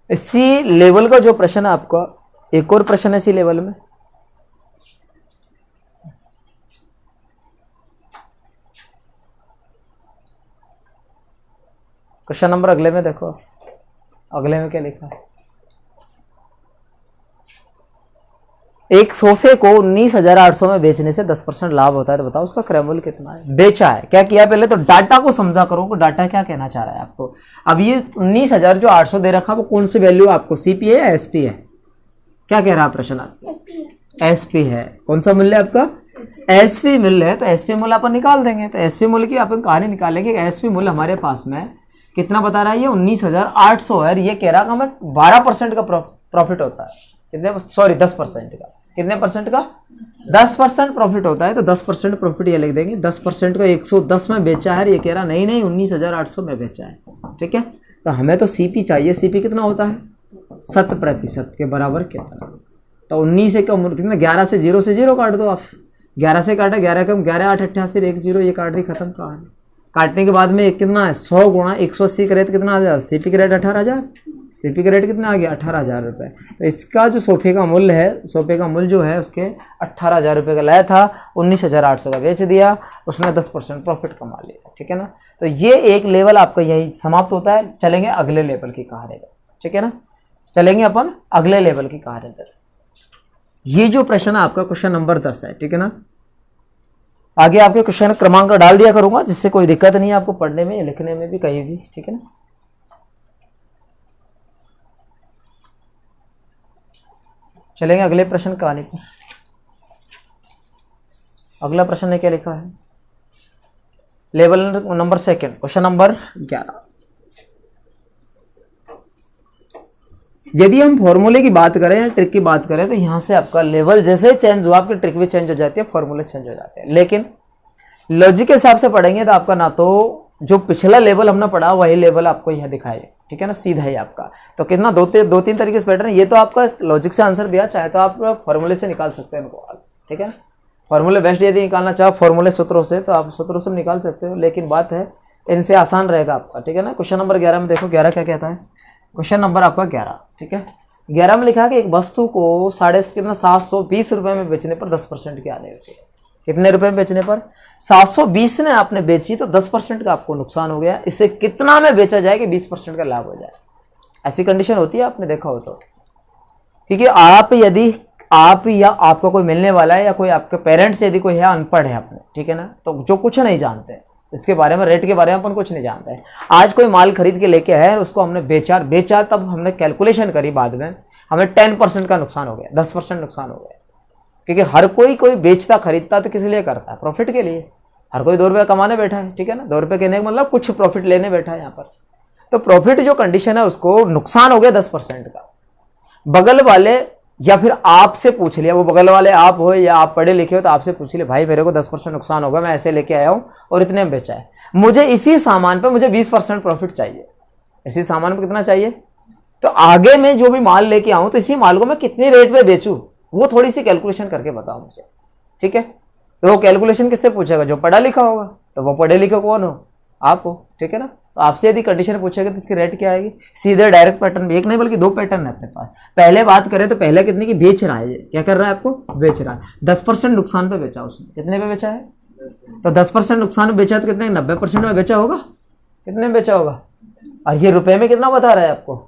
इसी लेवल का जो प्रश्न है आपका, एक और प्रश्न है इसी लेवल में, क्वेश्चन नंबर अगले में देखो, अगले में क्या लिखा है। एक सोफे को 19,800 में बेचने से 10% लाभ होता है, तो बताओ उसका क्रय मूल्य कितना है। बेचा है, क्या किया पहले तो डाटा को समझा करो, डाटा क्या कहना चाह रहा है आपको। अब ये 19,000 जो 800 दे रखा वो कौन सी वैल्यू आपको, सीपी है या एसपी है, क्या कह रहा है प्रश्न आपको, एसपी है। कौन सा मूल्य आपका एसपी मूल्य है तो एसपी मूल्य अपन निकाल देंगे। तो एसपी मूल्य की अपन कहानी निकालेंगे। एसपी मूल्य हमारे पास में कितना बता रहा है, ये 19,800 है। ये कह रहा है हमें 12% का प्रॉफिट होता है। कितने, सॉरी 10% का। कितने परसेंट का? 10% प्रॉफिट होता है। तो 10% प्रॉफिट ये लिख देंगे। 10% का 110 में बेचा है, ये कह रहा नहीं 19,800 में बेचा है। ठीक है, तो हमें तो सीपी चाहिए। सीपी कितना होता है? 7% के बराबर कितना? तो 19 से कम कितना, 11 से 0 काट दो आप। 11 से काटा, 11 कम 11 8 88 1 0, ये काट दी, खत्म कहानी। काटने के बाद में एक कितना है, 100 गुणा 180 करे तो कितना आ जाए? सीपी का रेट 18,000। सीपी का रेट कितना आ गया? 18,000 रुपये। तो इसका जो सोफे का मूल्य है, सोफे का मूल्य जो है उसके 18,000 रुपये का लाया था, 19,800 का बेच दिया, उसने 10% प्रॉफिट कमा लिया। ठीक है ना। तो ये एक लेवल आपका यही समाप्त होता है। चलेंगे अगले लेवल की कहानी पर। ठीक है ना, चलेंगे अपन अगले लेवल की कहानी पर। ये जो प्रश्न है आपका क्वेश्चन नंबर 10 है। ठीक है ना, आगे आपके क्वेश्चन क्रमांक डाल दिया करूंगा, जिससे कोई दिक्कत नहीं है आपको पढ़ने में, लिखने में भी, कहीं भी। ठीक है ना, चलेंगे अगले प्रश्न कहानी पर। अगला प्रश्न ने क्या लिखा है? Level number 2, question number 11। यदि हम फॉर्मूले की बात करें या ट्रिक की बात करें, तो यहां से आपका लेवल जैसे चेंज हुआ, आपकी ट्रिक भी चेंज हो जाती है, फॉर्मूले चेंज हो जाते हैं। लेकिन लॉजिक के हिसाब से पढ़ेंगे तो आपका ना तो जो पिछला लेवल हमने पढ़ा वही लेवल आपको यह दिखाए। ठीक है ना, सीधा ही आपका। तो कितना, दो तीन तरीके से पैटर्न। ये तो आपका लॉजिक से आंसर दिया, चाहे तो आप फॉर्मूले से निकाल सकते हैं इनको। ठीक है ना, फॉर्मूले बेस्ट यदि निकालना चाहो फॉर्मूले सूत्रों से, तो आप सूत्रों से निकाल सकते हो, लेकिन बात है इनसे आसान रहेगा आपका। ठीक है ना, क्वेश्चन नंबर 11 में देखो 11 क्या कहता है। क्वेश्चन नंबर आपका 11। ठीक है, 11 में लिखा है कि एक वस्तु को 720 रुपए में बेचने पर 10% की आने होती है। कितने रुपए में बेचने पर? 720 ने आपने बेची तो 10% का आपको नुकसान हो गया। इसे कितना में बेचा जाए कि 20% का लाभ हो जाए? ऐसी कंडीशन होती है, आपने देखा हो तो। क्योंकि आप यदि आप या आपको कोई मिलने वाला है, या कोई आपके पेरेंट्स यदि कोई है अनपढ़ है अपने, ठीक है ना, तो जो कुछ नहीं जानते इसके बारे में, रेट के बारे में अपन कुछ नहीं जानते हैं। आज कोई माल खरीद के लेके आए, उसको हमने बेचा, तब हमने कैलकुलेशन करी, बाद में हमें 10% का नुकसान हो गया, 10% नुकसान हो गया। क्योंकि हर कोई बेचता खरीदता तो किस लिए करता है? प्रॉफिट के लिए। हर कोई 2 रुपये कमाने बैठा है। ठीक है ना, 2 रुपये कहने का मतलब कुछ प्रॉफिट लेने बैठा है यहाँ पर। तो प्रॉफिट जो कंडीशन है उसको नुकसान हो गया 10% का। बगल वाले या फिर आपसे पूछ लिया, वो बगल वाले आप हो या आप पढ़े लिखे हो, तो आपसे पूछ लिया भाई मेरे को 10% नुकसान होगा, मैं ऐसे लेके आया हूँ और इतने में बेचा है, मुझे इसी सामान पर मुझे 20% प्रॉफिट चाहिए। इसी सामान पर कितना चाहिए? तो आगे मैं जो भी माल लेके आऊँ तो इसी माल को मैं कितने रेट पे बेचूं, वो थोड़ी सी कैलकुलेशन करके बताओ मुझे। ठीक है, तो वो कैलकुलेशन किससे पूछेगा? जो पढ़ा लिखा होगा। तो वो पढ़े लिखे कौन हो? आप हो। ठीक है ना, तो आपसे यदि कंडीशन पूछेगा तो इसकी रेट क्या आएगी? सीधे डायरेक्ट पैटर्न, एक नहीं बल्कि 2 पैटर्न है अपने पास। पहले बात करें तो पहले कितने की बेच रहा है, ये क्या कर रहा है? आपको बेच रहा है। 10% नुकसान पे बेचा उसने। कितने पे बेचा है? तो 10% नुकसान में बेचा तो कितने? 90% में बेचा होगा। कितने में बेचा होगा? और ये रुपए में कितना बता रहा है आपको?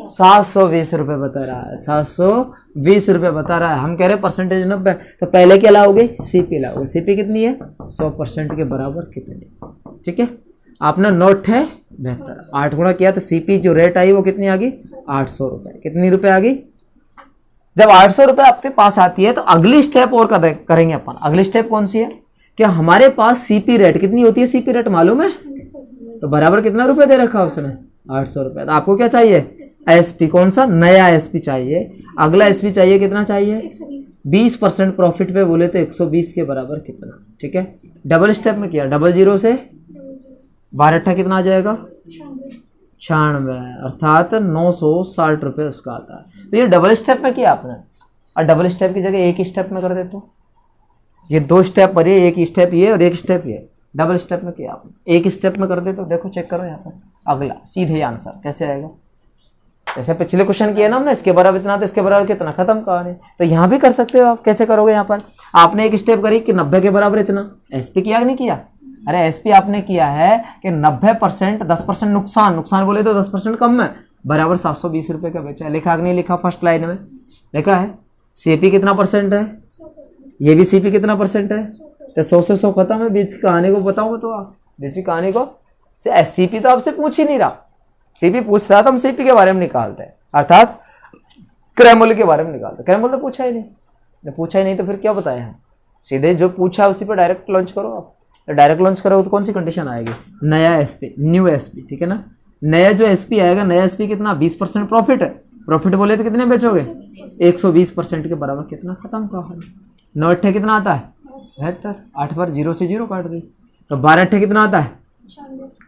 720 रुपये बता रहा है। 720 रुपये बता रहा है। हम कह रहे हैं परसेंटेज 90। तो पहले क्या लाओगे? सीपी लाओगे। सीपी कितनी है? 100% के बराबर कितनी? ठीक है, आपने नोट है 72, 8 गुणा किया तो सीपी जो रेट आई वो कितनी आ गई? 800 रुपये। कितनी रुपये आ गई? जब 800 रुपये आपके पास आती है तो अगली स्टेप और करेंगे अपन। अगली स्टेप कौन सी है? क्या हमारे पास सीपी रेट कितनी होती है? सीपी रेट मालूम है? तो बराबर कितना रुपये दे रखा उसने? 800 रुपये। तो आपको क्या चाहिए? एसपी। कौन सा? नया एसपी चाहिए। अगला एसपी चाहिए, कितना चाहिए? 20% प्रॉफिट पे बोले तो 120 के बराबर कितना? ठीक है, डबल स्टेप में किया। 00 से 12 कितना आ जाएगा? 96, अर्थात 960 रुपये उसका आता है। तो ये डबल स्टेप में किया आपने, और डबल स्टेप की जगह एक ही स्टेप में कर देते हो। ये 2 स्टेप पर, एक स्टेप ये और एक स्टेप ये, डबल स्टेप में किया आपने। एक स्टेप में कर दे तो देखो, चेक करो यहाँ पर अगला सीधे आंसर कैसे आएगा। जैसे पिछले क्वेश्चन किया ना हमने, इसके बराबर इतना तो इसके बराबर कितना, खत्म कहानी। तो यहाँ भी कर सकते हो आप। कैसे करोगे? यहाँ पर आपने एक स्टेप करी कि 90 के बराबर इतना। एसपी किया कि नहीं किया? अरे एसपी आपने किया है कि 90% 10% नुकसान बोले तो 10% कम में बराबर 720 रुपये का बेचा है। लिखा कि नहीं लिखा? फर्स्ट लाइन में लिखा है। सीपी कितना परसेंट है? ये भी सीपी कितना परसेंट है? तो 100 से 100 खत्म है। बीच की कहानी को बताऊंगा तो आप बीच की कहानी को सीपी तो आपसे पूछ ही नहीं रहा। सीपी पूछता तो हम सीपी के बारे में निकालते हैं, अर्थात क्रय मूल्य के बारे में निकालते। क्रय मूल्य तो पूछा ही नहीं, पूछा ही नहीं तो फिर क्या बताया हम? सीधे जो पूछा उसी पे डायरेक्ट लॉन्च करो आप। तो डायरेक्ट लॉन्च करोगे तो कौन सी कंडीशन आएगी, नया एसपी, न्यू एसपी, ठीक है ना। नया जो एसपी आएगा, नया एसपी कितना 20% प्रॉफिट है, प्रॉफिट बोले तो कितने बेचोगे 120% के बराबर, कितना खत्म प्रॉफिट। 9 अट्ठे कितना आता है 72, 8 पर 0 से 0 काट दी, तो 12 अट्ठे कितना आता है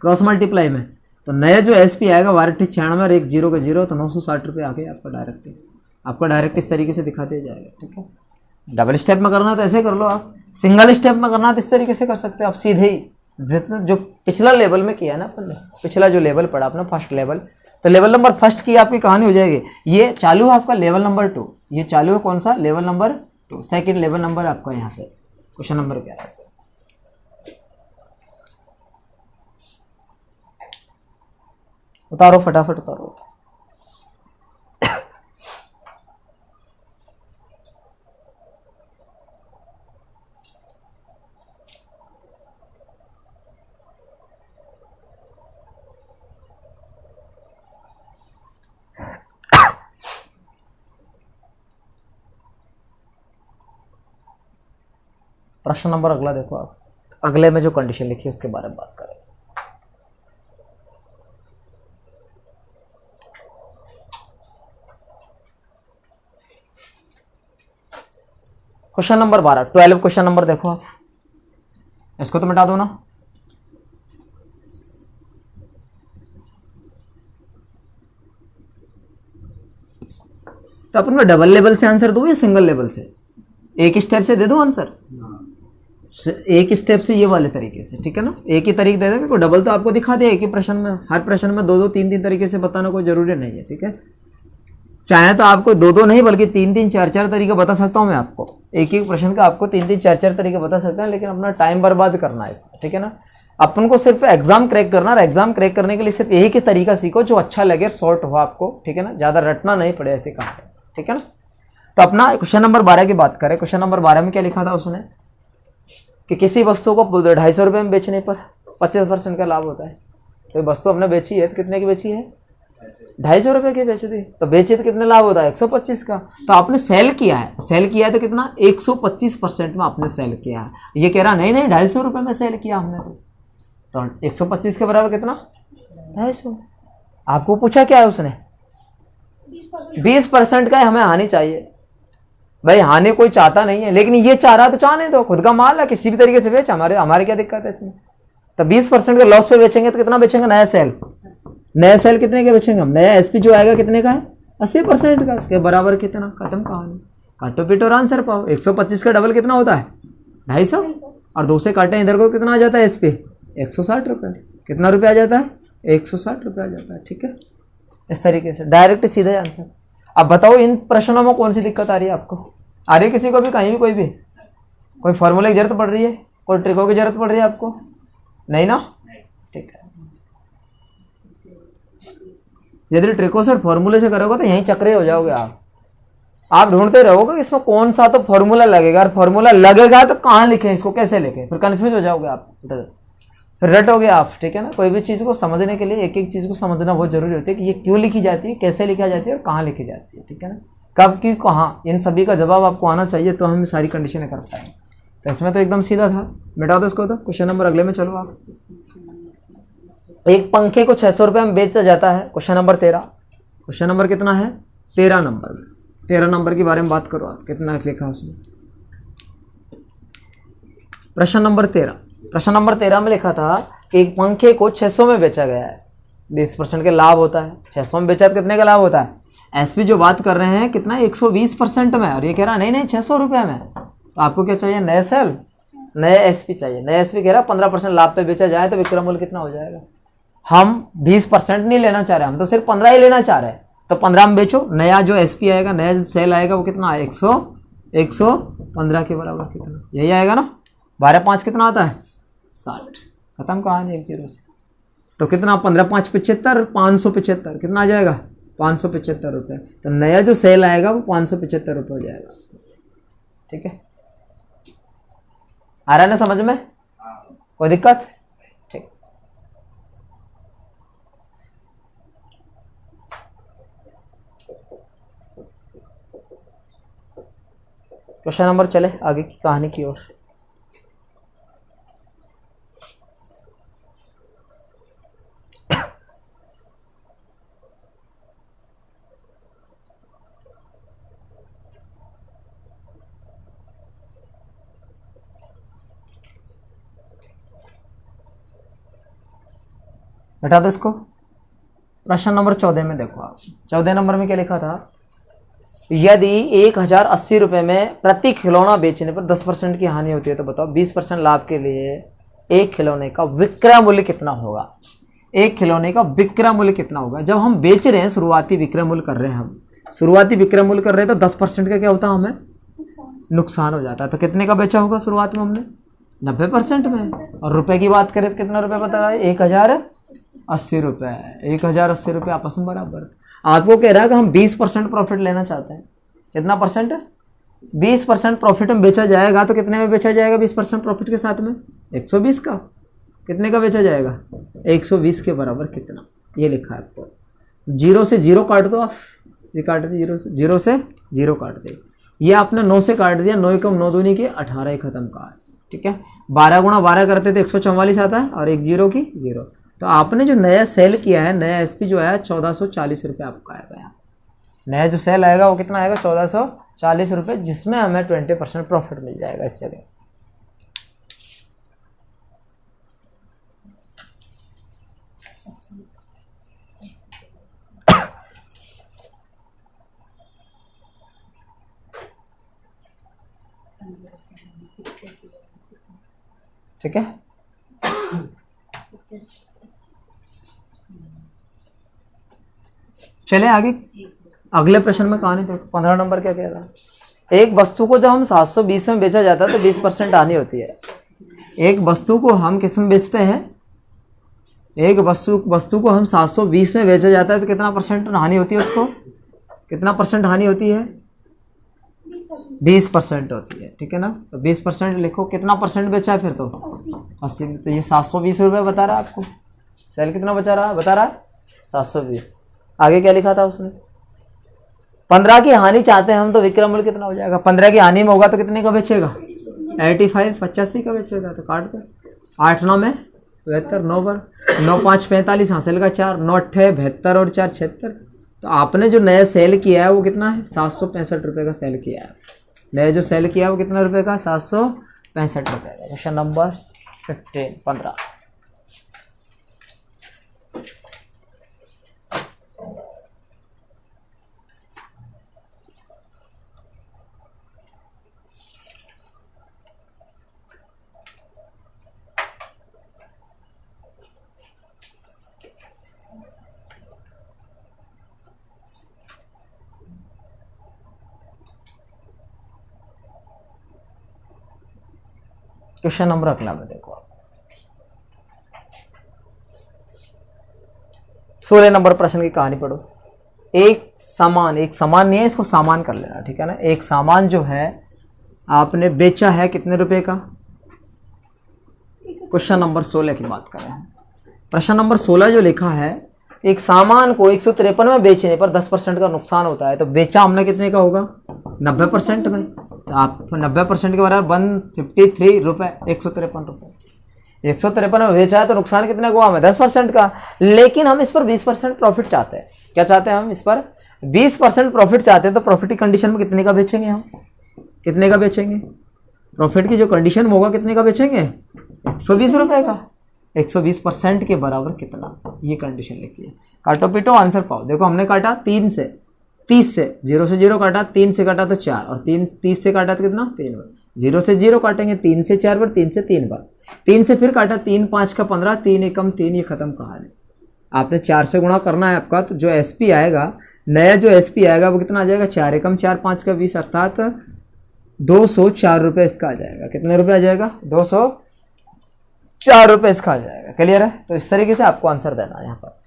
क्रॉस मल्टीप्लाई में। तो नया जो एसपी आएगा 12 अट्ठे 96 और 1 0 का 0, तो 960 रुपये आ गए आपका डायरेक्ट। आपका डायरेक्ट इस तरीके से दिखा दिया जाएगा, ठीक है। डबल स्टेप में करना तो ऐसे कर लो आप, सिंगल स्टेप में करना तो इस तरीके से कर सकते हो आप सीधे ही, जितना जो पिछला लेवल में किया ना अपन ने, पिछला जो लेवल पढ़ा अपना फर्स्ट लेवल, तो लेवल नंबर फर्स्ट की आपकी कहानी हो जाएगी। ये चालू है आपका लेवल नंबर 2, ये चालू है कौन सा level number 2, second level number आपका यहाँ से क्वेश्चन नंबर 11 से। उतारो फटाफट उतारो। प्रश्न नंबर अगला देखो आप, अगले में जो कंडीशन लिखी है उसके बारे में बात करें। क्वेश्चन नंबर 12, 12 क्वेश्चन नंबर देखो आप, इसको तो मिटा दो ना। तो अपन को डबल लेवल से आंसर दो या सिंगल लेवल से, एक स्टेप से दे दो आंसर, एक स्टेप से ये वाले तरीके से, ठीक है ना। एक ही तरीके दे दो, क्योंकि डबल तो आपको दिखा दिया एक ही प्रश्न में, हर प्रश्न में 2 2 3 3 तरीके से बताना कोई जरूरी नहीं है, ठीक है। चाहे तो आपको 2 2 नहीं बल्कि 3 3 4 4 तरीके बता सकता हूं मैं आपको, एक एक प्रश्न का आपको 3 3 4 4 तरीके बता सकते हैं, लेकिन अपना टाइम बर्बाद करना है इसमें, ठीक है ना। अपन को सिर्फ एग्जाम क्रैक करना, और एग्जाम क्रैक करने के लिए सिर्फ यही की तरीका सीखो जो अच्छा लगे, शॉर्ट हो आपको, ठीक है ना, ज्यादा रटना नहीं पड़े ऐसे काम, ठीक है ना। तो अपना क्वेश्चन नंबर 12 की बात करें, क्वेश्चन नंबर 12 में क्या लिखा था उसने कि किसी वस्तु को 250 रुपये में बेचने पर 25% का लाभ होता है। तो वस्तु हमने बेची है तो कितने की बेची है 250 रुपये की बेची थी, तो बेची तो कितने लाभ होता है 125 का। तो आपने सेल किया है, सेल किया है तो कितना 125% में आपने सेल किया है। ये कह रहा नहीं नहीं 250 रुपये में सेल किया हमने, तो 125 के बराबर कितना 250। आपको पूछा क्या है उसने 20% का हमें हानि चाहिए। भाई हानि कोई चाहता नहीं है, लेकिन ये चाह रहा तो चाहने दो, खुद का माल है, किसी भी तरीके से बेच, हमारे क्या दिक्कत है इसमें। तो 20% के लॉस पे बेचेंगे तो कितना बेचेंगे नया सेल, नया सेल कितने का बेचेंगे हम, नया एसपी जो आएगा कितने का है 80% का, के बराबर कितना, खत्म कहानी, काटो पीटो और आंसर पाओ। 125 का डबल कितना होता है 250, और 2 से काटे इधर को कितना आ जाता है एसपी 160 रुपये, कितना रुपये आ जाता है 160 रुपये आ जाता है, ठीक है। इस तरीके से डायरेक्ट सीधे आंसर। अब बताओ इन प्रश्नों में कौन सी दिक्कत आ रही है आपको, आ रही है किसी को भी, कहीं भी, कोई फॉर्मूले की जरूरत पड़ रही है, कोई ट्रिकों की जरूरत पड़ रही है आपको, नहीं ना, ठीक है। यदि ट्रिकों से फॉर्मूले से करोगे तो यहीं चक्रे हो जाओगे आप ढूंढते रहोगे इसमें कौन सा तो फॉर्मूला लगेगा, और फॉर्मूला लगेगा तो कहाँ लिखे इसको, कैसे लिखे, फिर कंफ्यूज हो जाओगे आप, फिर रटोगे आप, ठीक है ना। कोई भी चीज़ को समझने के लिए एक एक चीज़ को समझना बहुत जरूरी होता है कि ये क्यों लिखी जाती है, कैसे लिखी जाती है और कहाँ लिखी जाती है, ठीक है ना, कब की कहाँ, इन सभी का जवाब आपको आना चाहिए, तो हम सारी कंडीशनें कर पाएंगे। तो इसमें तो एकदम सीधा था, मिटा दो इसको। तो क्वेश्चन नंबर अगले में चलो आप। एक पंखे को 600 रुपये में बेचा जाता है, क्वेश्चन नंबर 13, क्वेश्चन नंबर कितना है 13 नंबर में, 13 नंबर के बारे में बात करो आप, कितना लिखा उसमें, प्रश्न नंबर 13, प्रश्न नंबर 13 में लिखा था कि एक पंखे को 600 में बेचा गया है, 20% के लाभ होता है, 600 में बेचा तो कितने का लाभ होता है, एसपी जो बात कर रहे हैं कितना 120% में, और ये कह रहा नहीं नहीं 600 रुपये में। तो आपको क्या चाहिए नया सेल, नया एसपी चाहिए, नया एसपी कह रहा 15% लाभ पे बेचा जाए तो विक्रय मूल्य कितना हो जाएगा। हम 20% नहीं लेना चाह रहे, हम तो सिर्फ 15 ही लेना चाह रहे हैं, तो 15 में बेचो, नया जो एसपी आएगा, नया जो सेल आएगा वो कितना 115 के बराबर, कितना यही आएगा ना, 12 5 कितना आता है 60, खत्म कहानी 1 0 से। तो कितना 15 5 75, 575 कितना आ जाएगा 575 रुपये। तो नया जो सेल आएगा वो 575 रुपये हो जाएगा, ठीक है। आ रहा है ना समझ में, कोई दिक्कत, ठीक। क्वेश्चन नंबर, चले आगे की कहानी की ओर। हटा दो इसको। प्रश्न नंबर 14 में देखो आप, 14 नंबर में क्या लिखा था, यदि 1080 रुपये में प्रति खिलौना बेचने पर 10% की हानि होती है तो बताओ 20% लाभ के लिए एक खिलौने का विक्रय मूल्य कितना होगा। एक खिलौने का विक्रय मूल्य कितना होगा। जब हम बेच रहे हैं, शुरुआती विक्रय मूल्य कर रहे हैं, हम शुरुआती विक्रय मूल्य कर रहे हैं, तो 10% का क्या होता है, हमें नुकसान हो जाता है। तो कितने का बेचा होगा शुरुआत में हमने, 90% में। और रुपए की बात करें तो कितना रुपए बता रहा है, 1080 रुपये। 1080 रुपये आपस में बराबर। आपको कह रहा है कि हम 20% प्रॉफिट लेना चाहते हैं। कितना परसेंट, 20% प्रॉफिट में बेचा जाएगा। तो कितने में बेचा जाएगा 20% प्रॉफिट के साथ में, 120 का। कितने का बेचा जाएगा, 120 के बराबर कितना, ये लिखा है आपको। 0 से 0 काट दो आप, ये काट दी, 0 से 0 काट दे। ये आपने 9 से काट दिया, 9 एकम 9 दूनी के 18 ही खत्म का है। ठीक है, 12 गुणा 12 करते थे 144 आता है, और एक 0 की 0। तो आपने जो नया सेल किया है, नया एसपी जो आया 1440 रुपये आपका आएगा। यहाँ नया जो सेल आएगा वो कितना आएगा, 1440 रुपये, जिसमें हमें 20% प्रॉफिट मिल जाएगा इस जगह। ठीक है, चले आगे। अगले प्रश्न में कहानी देखो, 15 नंबर क्या कह रहा है। एक वस्तु को जब हम 720 में बेचा जाता है तो 20% हानि होती है। एक वस्तु को हम किस में बेचते हैं, एक वस्तु को हम 720 में बेचा जाता है तो कितना परसेंट हानि होती है उसको, कितना परसेंट हानि होती है, 20% होती है। ठीक है ना, तो 20% लिखो। कितना परसेंट बेचा है फिर, तो 80। तो ये 720 रुपये बता रहा है आपको। सेल कितना बचा रहा है, बता रहा है 720। आगे क्या लिखा था उसने, 15 की हानि चाहते हैं हम, तो विक्रय मूल्य कितना हो जाएगा। 15 की हानि में होगा तो कितने का बेचेगा, 85 85 का बेचेगा। तो काट दो, 8 9 में 72, 9 बार 9 5 45, हासिल का 4, 9 8 72 और 4 76। तो आपने जो नया सेल किया है वो कितना है, 765 रुपये का सेल किया है। नया जो सेल किया है वो कितना रुपये का, 765 रुपये का। Question number 15। क्वेश्चन नंबर अगला में देखो, 16 नंबर प्रश्न की कहानी पढ़ो। एक सामान नहीं है, इसको सामान कर लेना। ठीक है ना, एक सामान जो है आपने बेचा है कितने रुपए का। क्वेश्चन नंबर 16 की बात कर रहे हैं। प्रश्न नंबर 16 जो लिखा है, एक सामान को 153 में बेचने पर 10% का नुकसान होता है, तो बेचा हमने कितने का होगा, 90% में। तो आप 90% के बराबर 153 रुपये, 153 रुपये। 153 में बेचा है तो नुकसान कितने को, हमें 10% का। लेकिन हम इस पर 20% प्रॉफिट चाहते हैं। क्या चाहते हैं हम, इस पर 20% प्रॉफिट चाहते हैं। तो प्रॉफिट की कंडीशन में कितने का बेचेंगे हम, कितने का बेचेंगे, प्रॉफिट की जो कंडीशन में होगा कितने का बेचेंगे, 120 रुपये का। 120% के बराबर कितना, ये कंडीशन लिखी है। काटो पीटो आंसर पाओ। देखो हमने काटा 3 से 30 से, 0 से 0 काटा, 3 से काटा तो 4, और 30 से काटा तो कितना, 3 बार। 0 से 0 काटेंगे 3 से 4 बार, 3 से 3 बार। 3 से फिर काटा, 3 5 का 15, 3 एकम 3, ये खत्म कहानी। आपने 4 से गुणा करना है आपका, तो जो एसपी आएगा, नया जो एसपी आएगा वो कितना आ जाएगा, 4 एकम 4 5 का 20, अर्थात 204 रुपये इसका आ जाएगा। कितने रुपये आ जाएगा, 204 रुपये इसका आ जाएगा। क्लियर है। तो इस तरीके से आपको आंसर देना है यहाँ पर।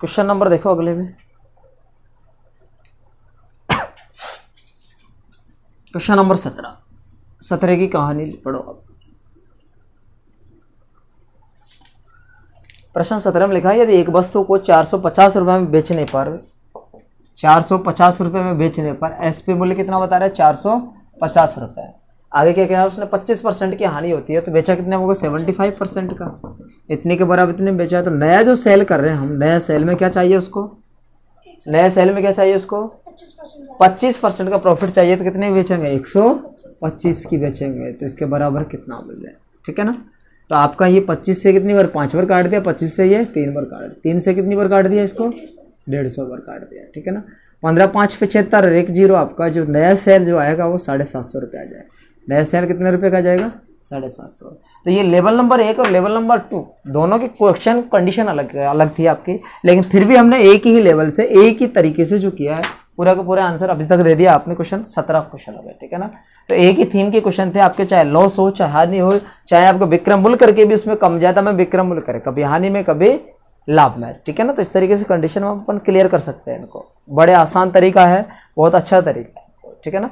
क्वेश्चन नंबर देखो अगले में, क्वेश्चन नंबर 17 की कहानी पढ़ो आप। प्रश्न 17 में लिखा है, यदि एक वस्तु को 450 रुपए में बेचने पर 450 रुपए में बेचने पर एसपी मूल्य कितना बता रहा है? 450 रुपए। आगे क्या कहा उसने? 25% की हानि होती है, तो बेचा कितने होगा? 75% का। इतने के बराबर इतने बेचा। तो नया जो सेल कर रहे हैं हम, नया सेल में क्या चाहिए उसको? नया सेल में क्या चाहिए उसको? 25% का प्रॉफिट चाहिए। तो कितने बेचेंगे? 125 की बेचेंगे। तो इसके बराबर कितना मिल है? ठीक है ना। तो आपका ये 25 से कितनी बार? 5 बार काट दिया। 25 से ये 3 बार काट दिया। 3 से कितनी बार काट दिया इसको? 150 बार काट दिया। ठीक है ना। 15 5 75 1 0। आपका जो नया शेयर जो आएगा वो 750 रुपये आ जाएगा। नया शेयर कितने रुपए का जाएगा? 750। तो ये लेवल नंबर 1 और लेवल नंबर 2 दोनों की क्वेश्चन कंडीशन अलग अलग थी आपकी, लेकिन फिर भी हमने एक ही लेवल से एक ही तरीके से जो किया है, पूरा का पूरा आंसर अभी तक दे दिया आपने। क्वेश्चन 17 क्वेश्चन हो गए। ठीक है ना। तो एक ही थीम के क्वेश्चन थे आपके, चाहे लॉस हो चाहे हानि हो, चाहे आपको विक्रम मूल्य करके भी उसमें कम ज्यादा में विक्रम मूल्य करे, कभी हानि में कभी लाभ में। ठीक है ना। तो इस तरीके से कंडीशन में अपन क्लियर कर सकते हैं इनको। बड़े आसान तरीका है, बहुत अच्छा तरीका है। ठीक है ना।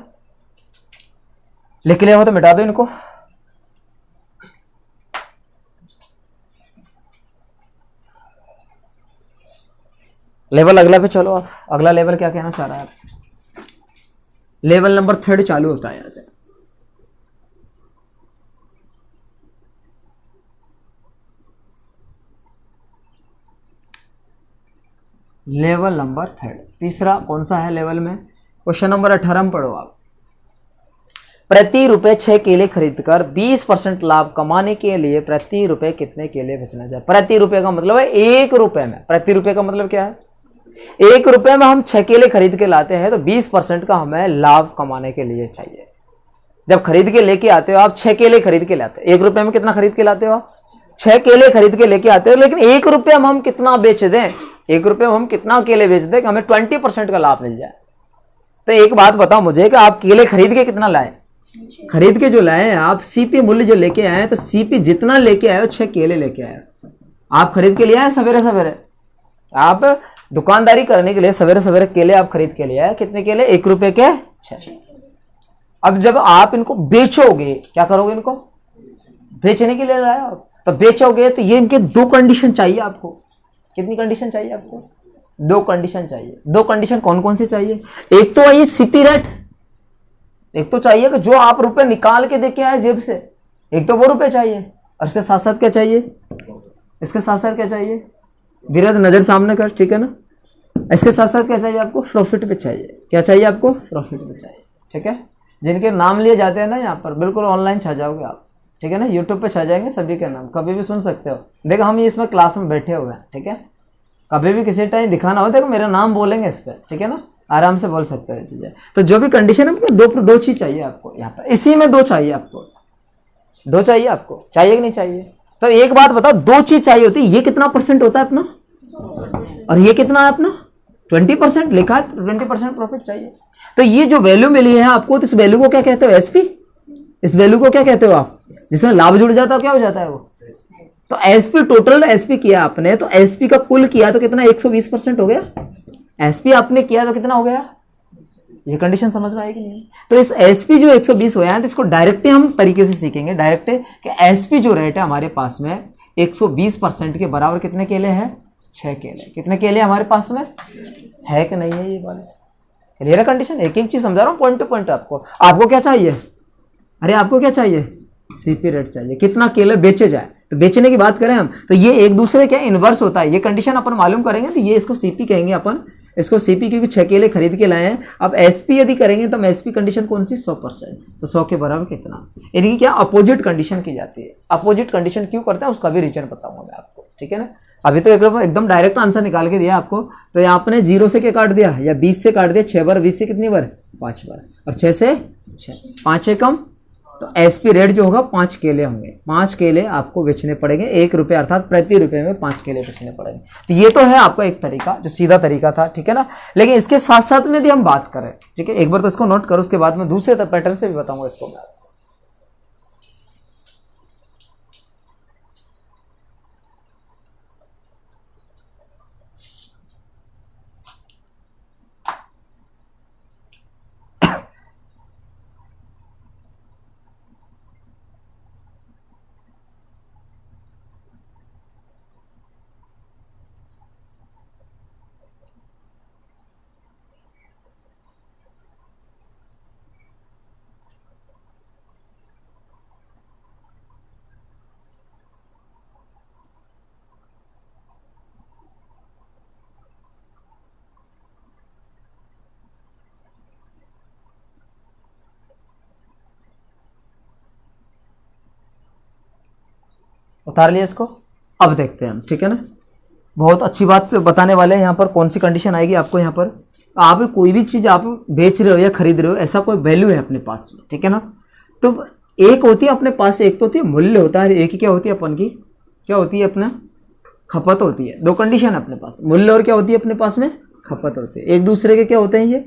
लिख लिया हो तो मिटा दो इनको। लेवल अगला पे चलो आप। अगला लेवल क्या कहना चाह रहा है आपसे? लेवल नंबर 3 चालू होता है यहां से। लेवल नंबर 3 तीसरा कौन सा है लेवल में? क्वेश्चन नंबर 18 में पढ़ो आप। प्रति रुपए 6 केले खरीदकर 20% लाभ कमाने के लिए प्रति रुपए कितने केले बेचना चाहिए? प्रति रुपए का मतलब है 1 रुपए में। प्रति रुपए का मतलब क्या है? 1 रुपए में हम 6 केले खरीद के लाते हैं, तो 20% का हमें लाभ कमाने के लिए चाहिए। जब खरीद के लेके आते हो आप, 6 केले खरीद के लाते हो, 1 रुपए में कितना खरीद के लाते हो आप? 6 केले खरीद के लेके आते हो, लेकिन 1 रुपए में हम कितना बेच दें? 1 रुपए में हम कितना केले बेच दें कि हमें 20% का लाभ मिल जाए? तो एक बात बताओ मुझे कि आप केले खरीद के कितना लाए? खरीद के जो लाए हैं आप, सीपी मूल्य जो लेके आए, तो सीपी जितना लेके आए 6 केले लेके आए। आप खरीद के लिए आए सवेरे सवेरे, आप दुकानदारी करने के लिए सवेरे सवेरे केले आप खरीद के लिए आए। कितने केले? 1 रुपए के 6। अब जब आप इनको बेचोगे, क्या करोगे? इनको बेचने के लिए लाए आप, तो बेचोगे तो ये इनके 2 कंडीशन चाहिए आपको। कितनी कंडीशन चाहिए आपको? 2 कंडीशन चाहिए। 2 कंडीशन कौन कौन से चाहिए? एक तो है सीपी रेट, एक तो चाहिए कि जो आप रुपए निकाल के देके आए जेब से, एक तो वो रुपए चाहिए। और इसके साथ साथ क्या चाहिए? इसके साथ साथ क्या चाहिए? धीरज नजर सामने कर। ठीक है ना। इसके साथ साथ क्या चाहिए आपको? प्रॉफिट भी चाहिए। क्या चाहिए आपको? प्रॉफिट भी चाहिए। ठीक है। जिनके नाम लिए जाते हैं ना यहाँ पर, बिल्कुल ऑनलाइन छा जाओगे आप। ठीक है ना। यूट्यूब पे छा जाएंगे सभी के नाम, कभी भी सुन सकते हो। देखो हम इसमें क्लास में बैठे हुए हैं। ठीक है। कभी भी किसी टाइम दिखाना हो, देखो मेरा नाम बोलेंगे इस पर। ठीक है ना। आराम से बोल सकते हैं चीजें। तो जो भी कंडीशन है, दो चीज चाहिए आपको यहाँ पर, इसी में 2 चाहिए आपको। 2 चाहिए आपको, चाहिए कि नहीं चाहिए? तो एक बात बताओ, 2 चीज चाहिए होती है। ये कितना % होता है अपना, और ये कितना है अपना? 20% लिखा है। 20% प्रॉफिट चाहिए। तो ये जो वैल्यू मिली है आपको, तो इस वैल्यू को क्या कहते हो? एसपी। इस वैल्यू को क्या कहते हो आप? जिसमें लाभ जुड़ जाता है, क्या हो जाता है वो? तो एसपी, टोटल एसपी किया आपने, तो एसपी का कुल किया तो कितना? 120% हो गया। एसपी आपने किया तो कितना हो गया? ये कंडीशन समझ में आएगी नहीं? तो इस एसपी जो 120 हुआ है, तो इसको डायरेक्ट हम तरीके से सीखेंगे। डायरेक्ट कि एसपी जो रेट है हमारे पास में 120% के बराबर कितने केले हैं? 6 केले। कितने केले हमारे पास में है कि नहीं है? ये वाले क्लियर है कंडीशन? एक एक चीज समझा रहा हूँ पॉइंट टू पॉइंट। आपको क्या चाहिए? अरे आपको क्या चाहिए? सीपी रेट चाहिए। कितना केले बेचे जाए, तो बेचने की बात करें हम, तो ये एक दूसरे के इनवर्स होता है। ये कंडीशन अपन मालूम करेंगे, तो ये इसको सीपी कहेंगे अपन, इसको सीपी, क्योंकि 6 केले खरीद के लाए हैं। अब एसपी यदि करेंगे तो एसपी कंडीशन कौन सी? 100%। तो 100 के बराबर कितना? इनकी क्या अपोजिट कंडीशन की जाती है। अपोजिट कंडीशन क्यों करते हैं उसका भी रीजन बताऊंगा मैं आपको। ठीक है ना। अभी तो एकदम डायरेक्ट आंसर निकाल के दिया आपको। तो यहाँ आपने 0 से क्या काट दिया, या 20 से काट दिया। 6 बार 20 से कितनी बार? 5 बार। और 6 से 6, 5 से कम, तो एसपी रेट जो होगा 5 केले होंगे। 5 केले आपको बेचने पड़ेंगे 1 रुपये, अर्थात प्रति रुपये में 5 केले बेचने पड़ेंगे। तो ये तो है आपका एक तरीका, जो सीधा तरीका था। ठीक है ना। लेकिन इसके साथ साथ में भी हम बात करें, ठीक है, एक बार तो इसको नोट करो, उसके बाद में दूसरे पैटर्न से भी बताऊंगा इसको। उतार लिया इसको। अब देखते हैं हम, ठीक है ना। बहुत अच्छी बात बताने वाले हैं यहाँ पर। कौन सी कंडीशन आएगी आपको यहाँ पर, आप कोई भी चीज़ आप बेच रहे हो या खरीद रहे हो, ऐसा कोई वैल्यू है अपने पास में, ठीक है ना। तो एक होती है अपने पास, एक तो होती है मूल्य होता है, एक ही क्या होती है अपन की, क्या होती है अपना खपत होती है। दो कंडीशन है अपने पास, मूल्य और क्या होती है अपने पास में खपत होती है। एक दूसरे के क्या होते हैं, ये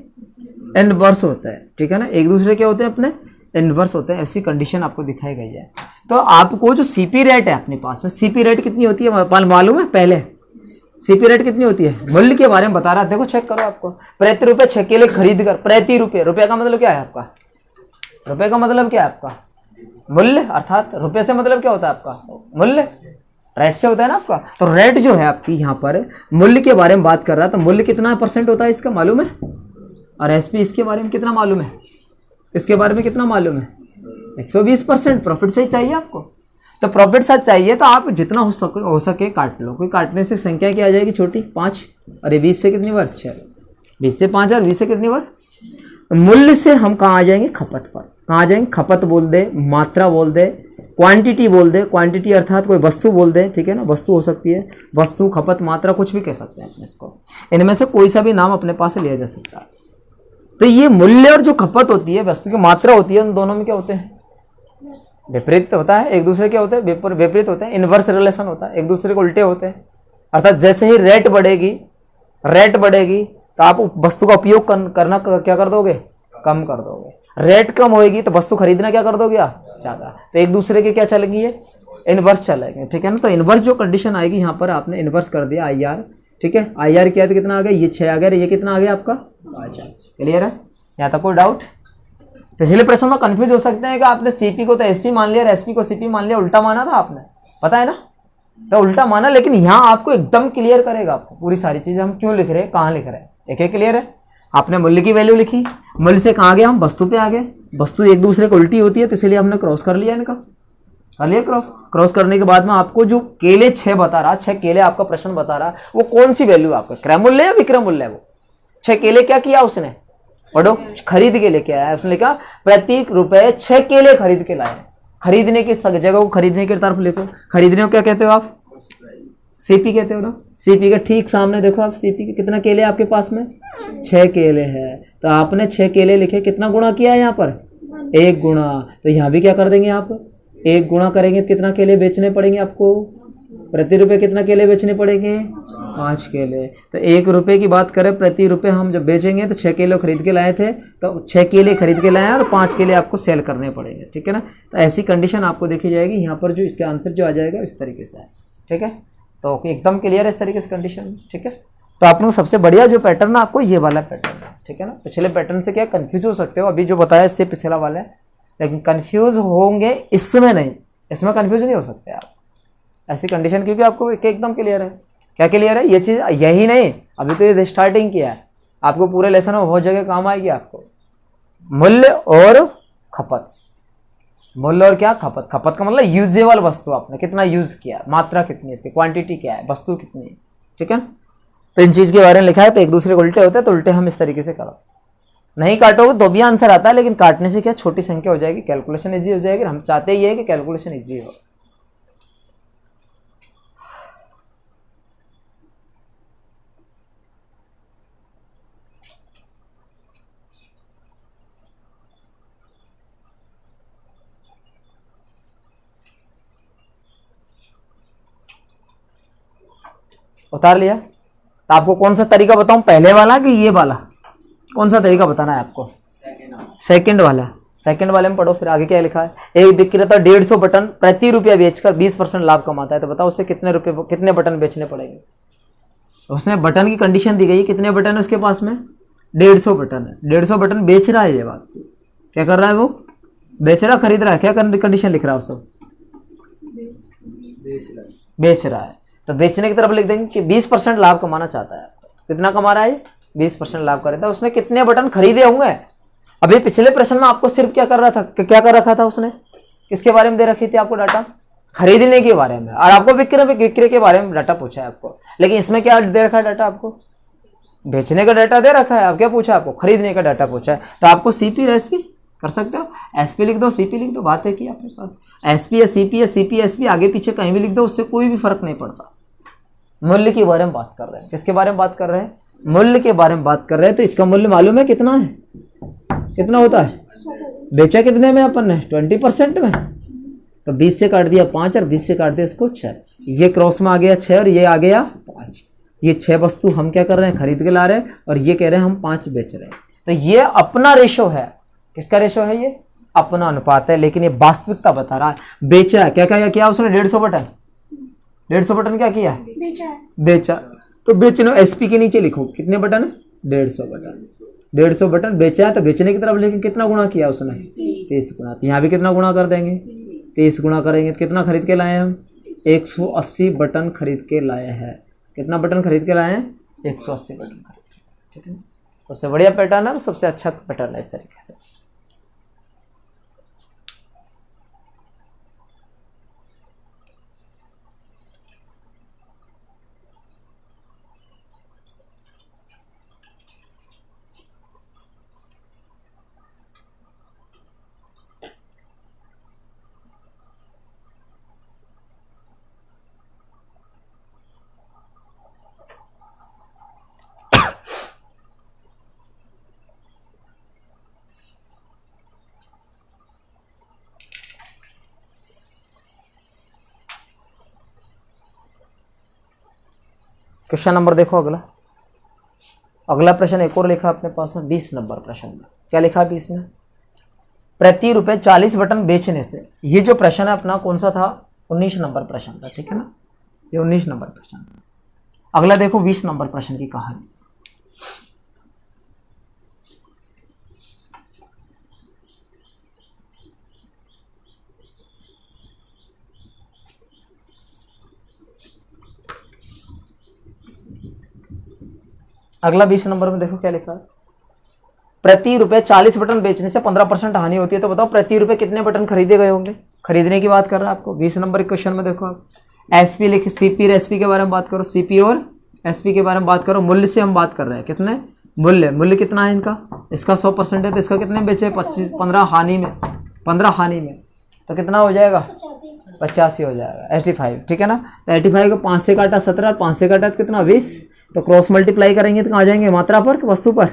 इनवर्स होता है, ठीक है ना। एक दूसरे क्या होते हैं अपने इनवर्स होते हैं। ऐसी कंडीशन आपको दिखाई गई है। तो आपको जो सीपी रेट है अपने पास में, सीपी रेट कितनी होती है मालूम है पहले, सीपी रेट कितनी होती है, मूल्य के बारे में बता रहा है। देखो चेक करो आपको, प्रति रुपये 6 केले खरीद कर, प्रति रुपये, रुपये का मतलब क्या है आपका, रुपये का मतलब क्या है आपका मूल्य, अर्थात रुपये से मतलब क्या होता है आपका मूल्य, रेट से होता है ना आपका। तो रेट जो है आपकी यहाँ पर मूल्य के बारे में बात कर रहा है। तो मूल्य कितना % होता है इसका मालूम है, और एसपी इसके बारे में कितना मालूम है, इसके बारे में कितना मालूम है, 120%। प्रॉफिट से ही चाहिए आपको, तो प्रॉफिट साथ चाहिए तो आप जितना हो सके काट लो। कोई काटने से संख्या क्या आ जाएगी छोटी, 5, और ये 20 से कितनी बार 6, 20 से 5 और 20 से कितनी बार। मूल्य से हम कहाँ आ जाएंगे, खपत पर। कहाँ आ जाएंगे, खपत बोल दे, मात्रा बोल दे, क्वांटिटी बोल दे, क्वांटिटी अर्थात कोई वस्तु बोल दे, ठीक है ना। वस्तु हो सकती है, वस्तु, खपत, मात्रा, कुछ भी कह सकते हैं अपने इसको। इनमें से कोई सा भी नाम अपने पास से लिया जा सकता है। तो ये मूल्य और जो खपत होती है, वस्तु की मात्रा होती है, उन दोनों में क्या होते हैं, विपरीत होता है। एक दूसरे क्या होते हैं, विपरीत होते हैं, इनवर्स रिलेशन होता है, एक दूसरे को उल्टे होते हैं। अर्थात जैसे ही रेट बढ़ेगी तो आप वस्तु का उपयोग करना क्या कर दोगे, कम कर दोगे। रेट कम होएगी तो वस्तु खरीदना क्या कर दोगे आप, ज़्यादा। तो एक दूसरे के क्या चलेंगी, ये इनवर्स चलेंगे, ठीक है ना। तो इनवर्स जो कंडीशन आएगी यहाँ पर, आपने इनवर्स कर दिया आई आर, ठीक है। आई आर किया तो कितना आ गया, ये 6 आ गया, ये कितना आ गया आपका 5। क्लियर है, यहाँ तक कोई डाउट। पिछले प्रश्न में कंफ्यूज हो सकते हैं कि आपने सीपी को तो एसपी मान लिया और एसपी को सीपी मान लिया, उल्टा माना था आपने, पता है ना। तो उल्टा माना, लेकिन यहाँ आपको एकदम क्लियर करेगा आपको पूरी सारी चीजें, हम क्यों लिख रहे हैं, कहाँ लिख रहे हैं, एक क्लियर है। आपने मूल्य की वैल्यू लिखी, मूल्य से कहाँ गए हम, वस्तु पे आ गए। वस्तु एक दूसरे को उल्टी होती है, तो इसलिए हमने क्रॉस कर लिया इनका, कर लिया क्रॉस करने के बाद में आपको जो केले 6 बता रहा, 6 केले आपका प्रश्न बता रहा, वो कौन सी वैल्यू आपका, क्रय मूल्य या विक्रय मूल्य है। वो 6 केले क्या किया उसने, पढ़ो, खरीद के लेके आया। उसने लिखा प्रति रुपए 6 केले खरीद के लाए। खरीदने की जगह को खरीदने की तरफ लिखो। खरीदने को क्या कहते हो आप, सीपी कहते हो ना। सीपी के ठीक सामने देखो आप, सीपी के कितना केले आपके पास में, 6 केले हैं। तो आपने 6 केले लिखे, कितना गुणा किया है यहाँ पर, 1 गुणा। तो यहाँ भी क्या कर देंगे आप, 1 गुणा करेंगे, कितना केले बेचने पड़ेंगे आपको, प्रति रुपये कितना केले बेचने पड़ेंगे, 5 केले। तो 1 रुपये की बात करें, प्रति रुपये हम जब बेचेंगे तो 6 किलो खरीद के लाए थे, तो 6 केले खरीद के लाए और 5 केले आपको सेल करने पड़ेंगे, ठीक है ना। तो ऐसी कंडीशन आपको देखी जाएगी यहाँ पर, जो इसका आंसर जो आ जाएगा इस तरीके से है, ठीक है। तो एकदम क्लियर है इस तरीके से कंडीशन, ठीक है। तो आप लोग सबसे बढ़िया जो पैटर्न है आपको ये वाला पैटर्न है, ठीक है ना। पिछले पैटर्न से क्या कंफ्यूज हो सकते हो, अभी जो बताया इससे पिछला वाला है, लेकिन कंफ्यूज होंगे इसमें नहीं, इसमें कंफ्यूज नहीं हो सकते आप, ऐसी कंडीशन, क्योंकि आपको एकदम क्लियर है। क्या क्लियर है, ये चीज़ यही नहीं, अभी तो ये स्टार्टिंग किया है, आपको पूरे लेसन में बहुत जगह काम आएगी आपको। मूल्य और खपत, मूल्य और क्या, खपत। खपत का मतलब यूजेबल वस्तु, आपने कितना यूज किया, मात्रा कितनी है इसकी, क्वांटिटी क्या है, वस्तु कितनी है, ठीक है। तो इन चीज़ के बारे में लिखा है। तो एक दूसरे को उल्टे होते हैं, तो उल्टे हम इस तरीके से करो, नहीं काटोगे तो भी आंसर आता है, लेकिन काटने से क्या छोटी संख्या हो जाएगी, कैलकुलेशन इजी हो जाएगी। हम चाहते ही है कि कैलकुलेशन इजी हो। उतार लिया। तो आपको कौन सा तरीका बताऊं, पहले वाला कि ये वाला, कौन सा तरीका बताना है आपको, सेकंड वाला। सेकंड वाले में पढ़ो, फिर आगे क्या लिखा है। एक विक्रेता 150 बटन प्रति रुपया बेचकर 20% लाभ कमाता है, तो बताओ उसे कितने बटन बेचने पड़ेंगे। उसने बटन की कंडीशन दी गई है, कितने बटन है उसके पास में, 150 बटन है। 150 बटन बेच रहा है, ये बात क्या कर रहा है, वो बेच रहा, खरीद रहा है, क्या कंडीशन लिख रहा है उसको, बेच रहा है। तो बेचने की तरफ लिख देंगे कि 20% लाभ कमाना चाहता है। कितना कमा रहा है, 20% लाभ कर रहा था। उसने कितने बटन खरीदे होंगे। अभी पिछले प्रश्न में आपको सिर्फ क्या कर रहा था, क्या कर रखा था उसने, किसके बारे में दे रखी थी आपको डाटा, खरीदने के बारे में, और आपको विक्रय के बारे में डाटा पूछा है आपको। लेकिन इसमें क्या दे रखा है डाटा, आपको बेचने का डाटा दे रखा है। अब क्या पूछा आपको, खरीदने का डाटा पूछा है। तो आपको सीपी रेसिपी कर सकते हो। एसपी लिख दो, सीपी लिख दो, बात है कि आपके पास एसपी या सीपी या सीपी एसपी आगे पीछे कहीं भी लिख दो, उससे कोई भी फर्क नहीं पड़ता। मूल्य के बारे में बात कर रहे हैं। किसके बारे में बात कर रहे हैं? मूल्य के बारे में बात कर रहे हैं। तो इसका मूल्य मालूम है कितना है? कितना होता है? बेचा कितने में अपन ने? 20% में। तो 20 से काट दिया 5 और 20 से काट दिया इसको 6। ये क्रॉस में आ गया 6 और ये आ गया 5। ये 6 वस्तु हम क्या कर रहे हैं? खरीद के ला रहे हैं और ये कह रहे हैं हम 5 बेच रहे हैं। तो ये अपना रेशो है। किसका रेशो है? ये अपना अनुपात है, लेकिन ये वास्तविकता बता रहा है। बेचा है, क्या क्या किया उसने? 150 बटन। 150 बटन क्या किया? बेचा। तो बेचने एसपी के नीचे लिखो कितने बटन है? 150 बटन। 150 बटन बेचा है, तो बेचने की तरफ लेकिन कितना गुणा किया उसने? 30 गुणा। तो यहाँ भी कितना गुणा कर देंगे? 30 गुणा करेंगे तो कितना खरीद के लाए हैं हम? 180 बटन खरीद के लाए हैं। कितना बटन खरीद के लाए हैं? 180 बटन। ठीक है, सबसे बढ़िया पैटर्न है, सबसे अच्छा पैटर्न है इस तरीके से। क्वेश्चन नंबर देखो अगला। अगला प्रश्न एक और लिखा अपने पास में 20 नंबर प्रश्न में। क्या लिखा 20 में? प्रति रुपए 40 बटन बेचने से। ये जो प्रश्न है अपना कौन सा था? 19 नंबर प्रश्न था। ठीक है ना, ये 19 नंबर प्रश्न। अगला देखो 20 नंबर प्रश्न की कहानी। अगला 20 नंबर में देखो क्या लिखा है। प्रति रुपए 40 बटन बेचने से 15% हानि होती है। तो बताओ प्रति रुपए कितने बटन खरीदे गए होंगे? खरीदने की बात कर रहा है आपको। 20 नंबर क्वेश्चन में देखो आप एसपी लिखे, सीपी और एसपी के बारे में बात करो, सीपी और एसपी के बारे में बात करो। मूल्य से हम बात कर रहे हैं। कितने मूल्य कितना है इनका? इसका 100% है, तो इसका कितने बेचे? 15 हानि में। 15 हानि में तो कितना हो जाएगा? 85 हो जाएगा। 85। ठीक है ना, तो 85 को 5 से काटा 17, 5 से काटा तो कितना? 20। तो क्रॉस मल्टीप्लाई करेंगे तो कहाँ जाएंगे? मात्रा पर, वस्तु पर,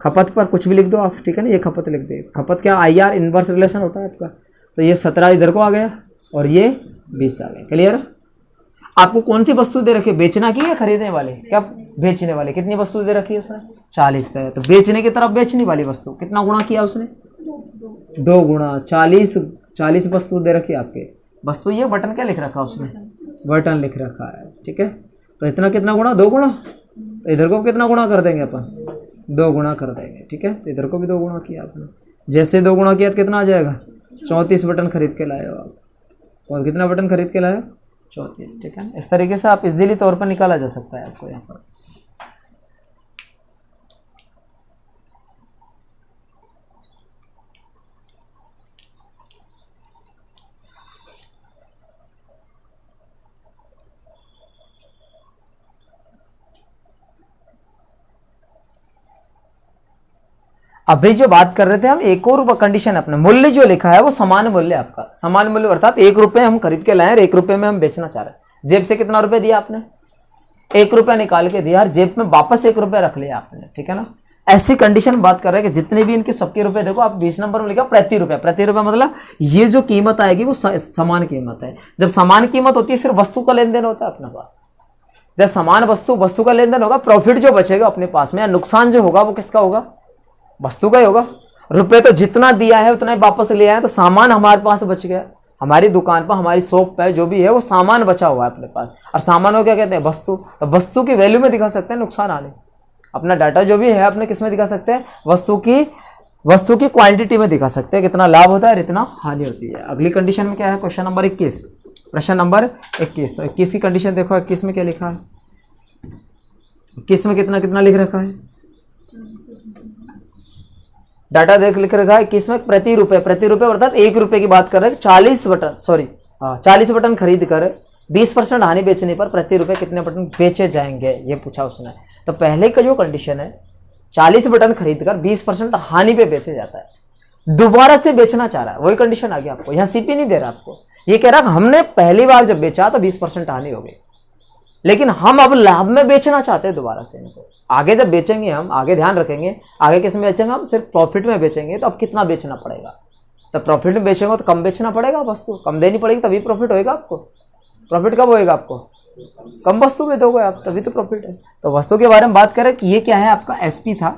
खपत पर, कुछ भी लिख दो आप। ठीक है ना, ये खपत लिख दे। खपत क्या? IR इनवर्स रिलेशन होता है आपका। तो ये 17 इधर को आ गया और ये 20 आ गया। क्लियर? आपको कौन सी वस्तु दे रखी है? बेचना की या खरीदने वाले? क्या? बेचने वाले। कितनी वस्तु दे रखी है उसने? 40 है। तो बेचने की तरफ बेचने वाली वस्तु कितना गुणा किया उसने? 2 गुणा। 40 वस्तु दे रखी है आपके। वस्तु ये बटन क्या लिख रखा है उसने? बटन लिख रखा है। ठीक है, तो इतना कितना गुणा? 2 गुणा। तो इधर को कितना गुणा कर देंगे अपन? 2 गुणा कर देंगे। ठीक है, तो इधर को भी 2 गुणा किया आपने। जैसे 2 गुणा किया तो कितना आ जाएगा? 34 बटन खरीद के लाए हो आप। और कितना बटन खरीद के लाए हो? 34। ठीक है, इस तरीके से आप इजीली तौर पर निकाला जा सकता है आपको यहाँ पर। अभी जो बात कर रहे थे हम, एक और कंडीशन अपने मूल्य जो लिखा है वो समान मूल्य आपका। समान मूल्य अर्थात 1 रुपए हम खरीद के लाए और 1 रुपए में हम बेचना चाह रहे हैं। जेब से कितना रुपए दिया आपने? 1 रुपया निकाल के दिया और जेब में वापस 1 रुपया रख लिया आपने। ठीक है ना, ऐसी कंडीशन बात कर रहे हैं कि जितने भी इनके सबके रुपए देखो आप 20 नंबर में लिखा प्रति रुपया। प्रति रुपया मतलब ये जो कीमत आएगी वो समान कीमत है। जब समान कीमत होती है सिर्फ वस्तु का लेन देन होता है अपने पास। जब समान वस्तु का लेन देन होगा, प्रॉफिट जो बचेगा अपने पास में या नुकसान जो होगा वो किसका होगा? वस्तु का ही होगा। रुपए तो जितना दिया है उतना ही वापस ले आए, तो सामान हमारे पास बच गया। हमारी दुकान पर, हमारी शॉप पे जो भी है वो सामान बचा हुआ है अपने पास। और सामान को क्या कहते हैं? वस्तु। तो वस्तु की वैल्यू में दिखा सकते हैं नुकसान आने। अपना डाटा जो भी है अपने किस में दिखा सकते हैं? वस्तु की क्वांटिटी में दिखा सकते हैं। कितना लाभ होता है और इतना हानि होती है। अगली कंडीशन में क्या है? क्वेश्चन नंबर 21, प्रश्न नंबर 21। तो 21 की कंडीशन देखो। 21 में क्या लिखा है? 21 में कितना लिख रखा है? डाटा देख लिख रखा है 21 में प्रति रुपए अर्थात 1 रुपए की बात कर रहे हैं। 40 बटन खरीद कर 20% हानि बेचने पर प्रति रुपए कितने बटन बेचे जाएंगे, ये पूछा उसने। तो पहले का जो कंडीशन है 40 बटन खरीद कर 20% हानि पे बेचे जाता है। दोबारा से बेचना चाह रहा है, वही कंडीशन आ गया आपको। यहाँ सीपी नहीं दे रहा आपको, ये कह रहा है हमने पहली बार जब बेचा तो 20% हानि हो गई, लेकिन हम अब लाभ में बेचना चाहते हैं दोबारा से इनको। आगे जब बेचेंगे हम, आगे ध्यान रखेंगे, आगे किस में बेचेंगे हम, सिर्फ प्रॉफिट में बेचेंगे, तो अब कितना बेचना पड़ेगा। तो प्रॉफिट में बेचेंगे तो कम बेचना पड़ेगा, वस्तु कम देनी पड़ेगी, तभी प्रॉफिट होएगा आपको। प्रॉफिट कब होएगा आपको, कम वस्तु में दोगे आप, तभी तो प्रॉफिट है। तो वस्तु के बारे में बात करें कि ये क्या है आपका, एसपी था,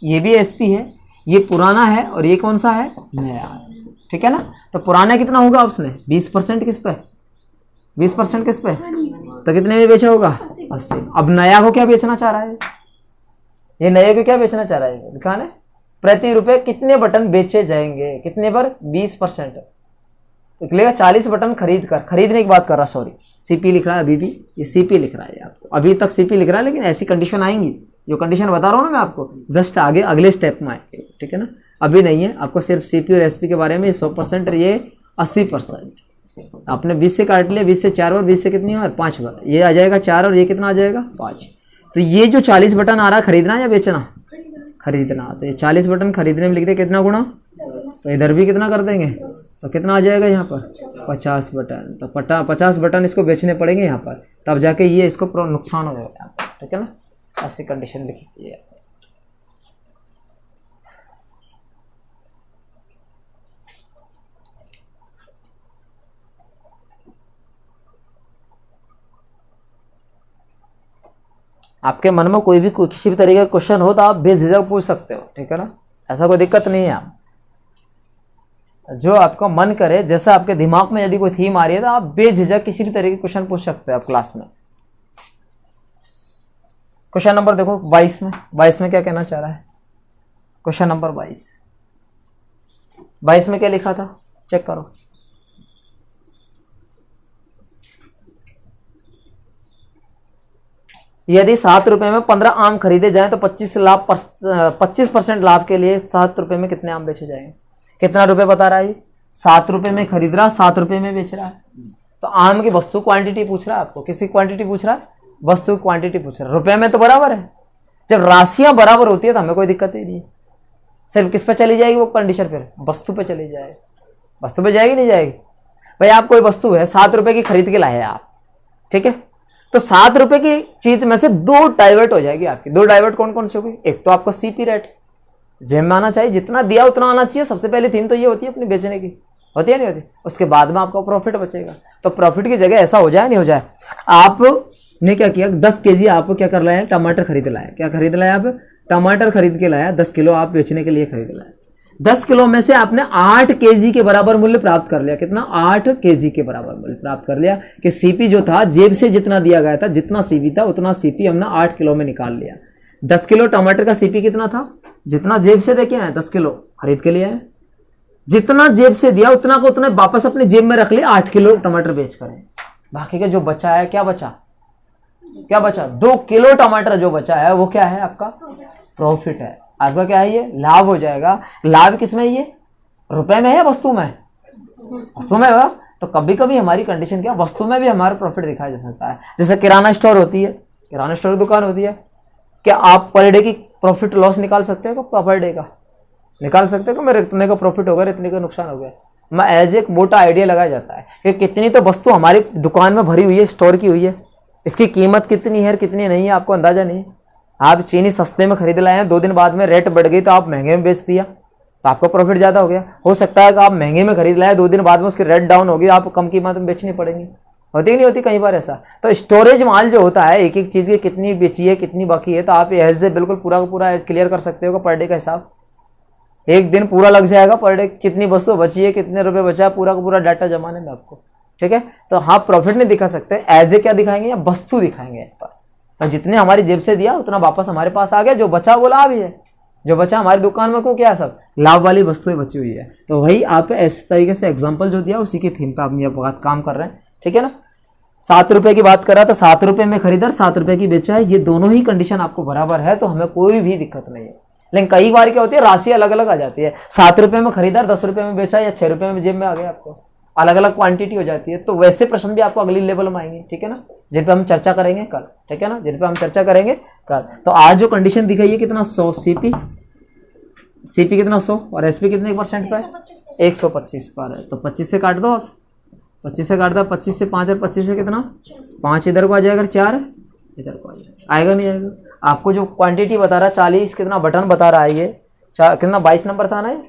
ये भी एसपी है, ये पुराना है और ये कौन सा है, नया है, ठीक है ना। तो पुराना कितना होगा उसने 20% किस पे, 20% किस पे, तो कितने में बेचा होगा 80। अब नया को क्या बेचना चाह रहा है, ये नए को क्या बेचना चाह रहा है, लिखा है प्रति रुपए कितने बटन बेचे जाएंगे, कितने पर 20%, तो लिखेगा 40 बटन खरीद कर, खरीदने की बात कर रहा, सॉरी सीपी लिख रहा है, अभी भी ये सीपी लिख रहा है आपको, अभी तक सीपी लिख रहा है, लेकिन ऐसी कंडीशन आएंगी, जो कंडीशन बता रहा हूँ ना मैं आपको, जस्ट आगे अगले स्टेप में आएंगे, ठीक है ना, अभी नहीं है। आपको सिर्फ सीपी और एसपी के बारे में 100% और ये 80%। आपने 20 से काट लिया, 20 से 4 बार, 20 से कितनी और 5 बार, ये आ जाएगा 4 और ये कितना आ जाएगा 5। तो ये जो 40 बटन आ रहा है, खरीदना या बेचना, खरीदना, तो ये 40 बटन खरीदने में लिख दे कितना गुणा, तो इधर भी कितना कर देंगे, तो कितना आ जाएगा यहाँ पर 50 बटन, तो 50 बटन इसको बेचने पड़ेंगे यहाँ पर, तब जाके ये इसको नुकसान हो जाएगा यहाँ पर, ठीक है ना। ऐसी कंडीशन लिखी है। आपके मन में कोई भी किसी भी तरीके का क्वेश्चन हो तो आप बेझिझक पूछ सकते हो, ठीक है ना, ऐसा कोई दिक्कत नहीं है। आप जो आपका मन करे, जैसा आपके दिमाग में यदि कोई थीम आ रही है तो आप बेझिझक किसी भी तरीके के क्वेश्चन पूछ सकते हो आप क्लास में। क्वेश्चन नंबर देखो 22 में क्या कहना चाह रहा है, क्वेश्चन नंबर 22 में क्या लिखा था, चेक करो। यदि 7 रुपए में 15 आम खरीदे जाएं तो 25% लाभ के लिए 7 रुपए में कितने आम बेचे जाएंगे। कितना रुपए बता रहा है, 7 रुपए में खरीद रहा, 7 रुपए में बेच रहा है। तो आम की वस्तु क्वांटिटी पूछ रहा है आपको, किसी क्वांटिटी पूछ रहा है, वस्तु क्वांटिटी पूछ रहा है। रुपए में तो बराबर है, जब राशियां बराबर होती है तो हमें कोई दिक्कत ही नहीं है। सिर्फ किस पे चली जाएगी वो कंडीशन, फिर वस्तु पे चली जाएगी, वस्तु पे जाएगी नहीं जाएगी। भाई आप कोई वस्तु है 7 रुपए की खरीद के लाए आप, ठीक है, तो 7 रुपए की चीज में से 2 डाइवर्ट हो जाएगी आपकी। 2 डाइवर्ट कौन कौन सी होगी, एक तो आपका सीपी रेट जेब में आना चाहिए, जितना दिया उतना आना चाहिए। सबसे पहली थीम तो ये होती है अपनी बेचने की, होती है नहीं होती। उसके बाद में आपका प्रॉफिट बचेगा, तो प्रॉफिट की जगह ऐसा हो जाए नहीं हो जाए। आपने क्या किया, 10 केजी आप क्या कर लाए, टमाटर खरीद लाया। क्या खरीद लाया आप, टमाटर खरीद के लाया, 10 किलो आप बेचने के लिए खरीद लाया। 10 किलो में से आपने 8 केजी के बराबर मूल्य प्राप्त कर लिया। कितना, 8 केजी के बराबर मूल्य प्राप्त कर लिया कि सीपी जो था जेब से जितना दिया गया था, जितना सीपी था उतना सीपी हमने 8 किलो में निकाल लिया। 10 किलो टमाटर का सीपी कितना था, जितना जेब से देके आए 10 किलो खरीद के लिए आए, जितना जेब से दिया उतना को उतना वापस अपने जेब में रख लिया, 8 किलो टमाटर बेच कर। बाकी का जो बचा है, क्या बचा, 2 किलो टमाटर जो बचा है वो क्या है, आपका प्रॉफिट है। आपका क्या है, ये लाभ हो जाएगा। लाभ किसमें, ये रुपए में है या वस्तु में, वस्तु में होगा। तो कभी कभी हमारी कंडीशन क्या, वस्तु में भी हमारा प्रॉफिट दिखाया जा सकता है। जैसे किराना स्टोर होती है, किराना स्टोर की दुकान होती है, क्या आप पर डे की प्रॉफिट लॉस निकाल सकते हो, पर डे का निकाल सकते हो कि मेरे इतने का प्रॉफिट होगा, इतने का नुकसान हो गया। मैं एज एक मोटा आइडिया लगाया जाता है कि कितनी तो वस्तु हमारी दुकान में भरी हुई है, स्टोर की हुई है, इसकी कीमत कितनी है कितनी नहीं है आपको अंदाजा नहीं। आप चीनी सस्ते में खरीद लाए हैं, 2 दिन बाद में रेट बढ़ गई तो आप महंगे में बेच दिया, तो आपका प्रॉफिट ज़्यादा हो गया। हो सकता है कि आप महंगे में खरीद लाए, 2 दिन बाद में उसकी रेट डाउन होगी, आप कम कीमत में बेचनी पड़ेगी। होती ही नहीं होती कई बार ऐसा। तो स्टोरेज माल जो होता है, एक एक चीज़ की कितनी बेची है कितनी बाकी है, तो आप ऐसे बिल्कुल पूरा का पूरा क्लियर कर सकते हो पर डे का हिसाब। एक दिन पूरा लग जाएगा पर डे कितनी वस्तु बची है, कितने रुपए बचा है, पूरा का पूरा डाटा जमाने में आपको, ठीक है। तो हाँ, प्रॉफिट नहीं दिखा सकते, एज ए क्या दिखाएंगे, या वस्तु दिखाएंगे यहाँ पर। तो जितने हमारी जेब से दिया उतना वापस हमारे पास आ गया, जो बचा वो लाभ ही है। जो बचा हमारी दुकान में को क्या, सब लाभ वाली वस्तुएं बची हुई है। तो वही आप इस तरीके से एग्जांपल जो दिया उसी की थीम पे आप ये बात काम कर रहे हैं, ठीक है ना। 7 रुपए की बात करा तो 7 रुपए में खरीदा, 7 रुपए की बेचा है, ये दोनों ही कंडीशन आपको बराबर है, तो हमें कोई भी दिक्कत नहीं है। लेकिन कई बार क्या होती है, राशि अलग अलग आ जाती है। 7 रुपए में खरीदा, 10 रुपए में बेचा, या 6 रुपए में जेब में आ गया, आपको अलग अलग क्वांटिटी हो जाती है। तो वैसे प्रश्न भी आपको अगली लेवल में आएंगे, ठीक है ना, जिन पे हम चर्चा करेंगे कल, ठीक है ना, जिन पे हम चर्चा करेंगे कल। तो आज जो कंडीशन दिखाई है कितना, 100 सीपी सीपी कितना 100 और एसपी कितने परसेंट पर है 125 पर है। तो 25 से काट दो आप, 25 से काट दो, 25 से 5 और 25 से कितना 5 इधर को आ जाएगा, 4 इधर को आ जाएगा, आएगा नहीं आएगा। आपको जो क्वांटिटी बता रहा है 40 कितना बटन बता रहा है ये कितना 22 नंबर था ना, ये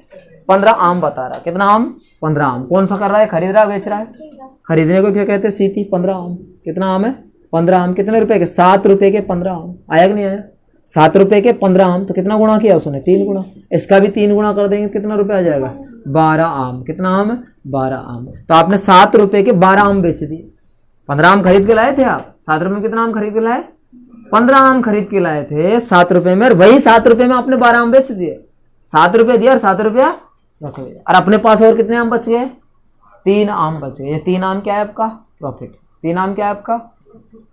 15 आम बता रहा है। कितना आम 15 आम। कौन सा कर रहा है, खरीद रहा है बेच रहा है, खरीदने को क्या कहते हैं सीपी। 15 आम। कितना आम है 15 आम। कितने रुपए के 7 रुपए के 15 आम। आया कि नहीं आया 7 रुपए के 15 आम। तो कितना गुणा किया उसने 3 गुणा। इसका भी 3 गुणा कर देंगे कितना रुपए आ जाएगा 12 आम। कितना आम है 12 आम। तो आपने 7 रुपए के 12 आम बेच दिए। 15 आम खरीद के लाए थे आप, 7 रुपए में कितना आम खरीद के लाए 15 आम खरीद के लाए थे 7 रुपए में, और वही 7 रुपए में आपने 12 आम बेच दिए। 7 रुपए दिया और 7 रुपया रख लिया, और अपने पास और कितने आम बच गए 3 आम बच गए। ये 3 आम क्या है आपका प्रॉफिट। 3 आम क्या है आपका।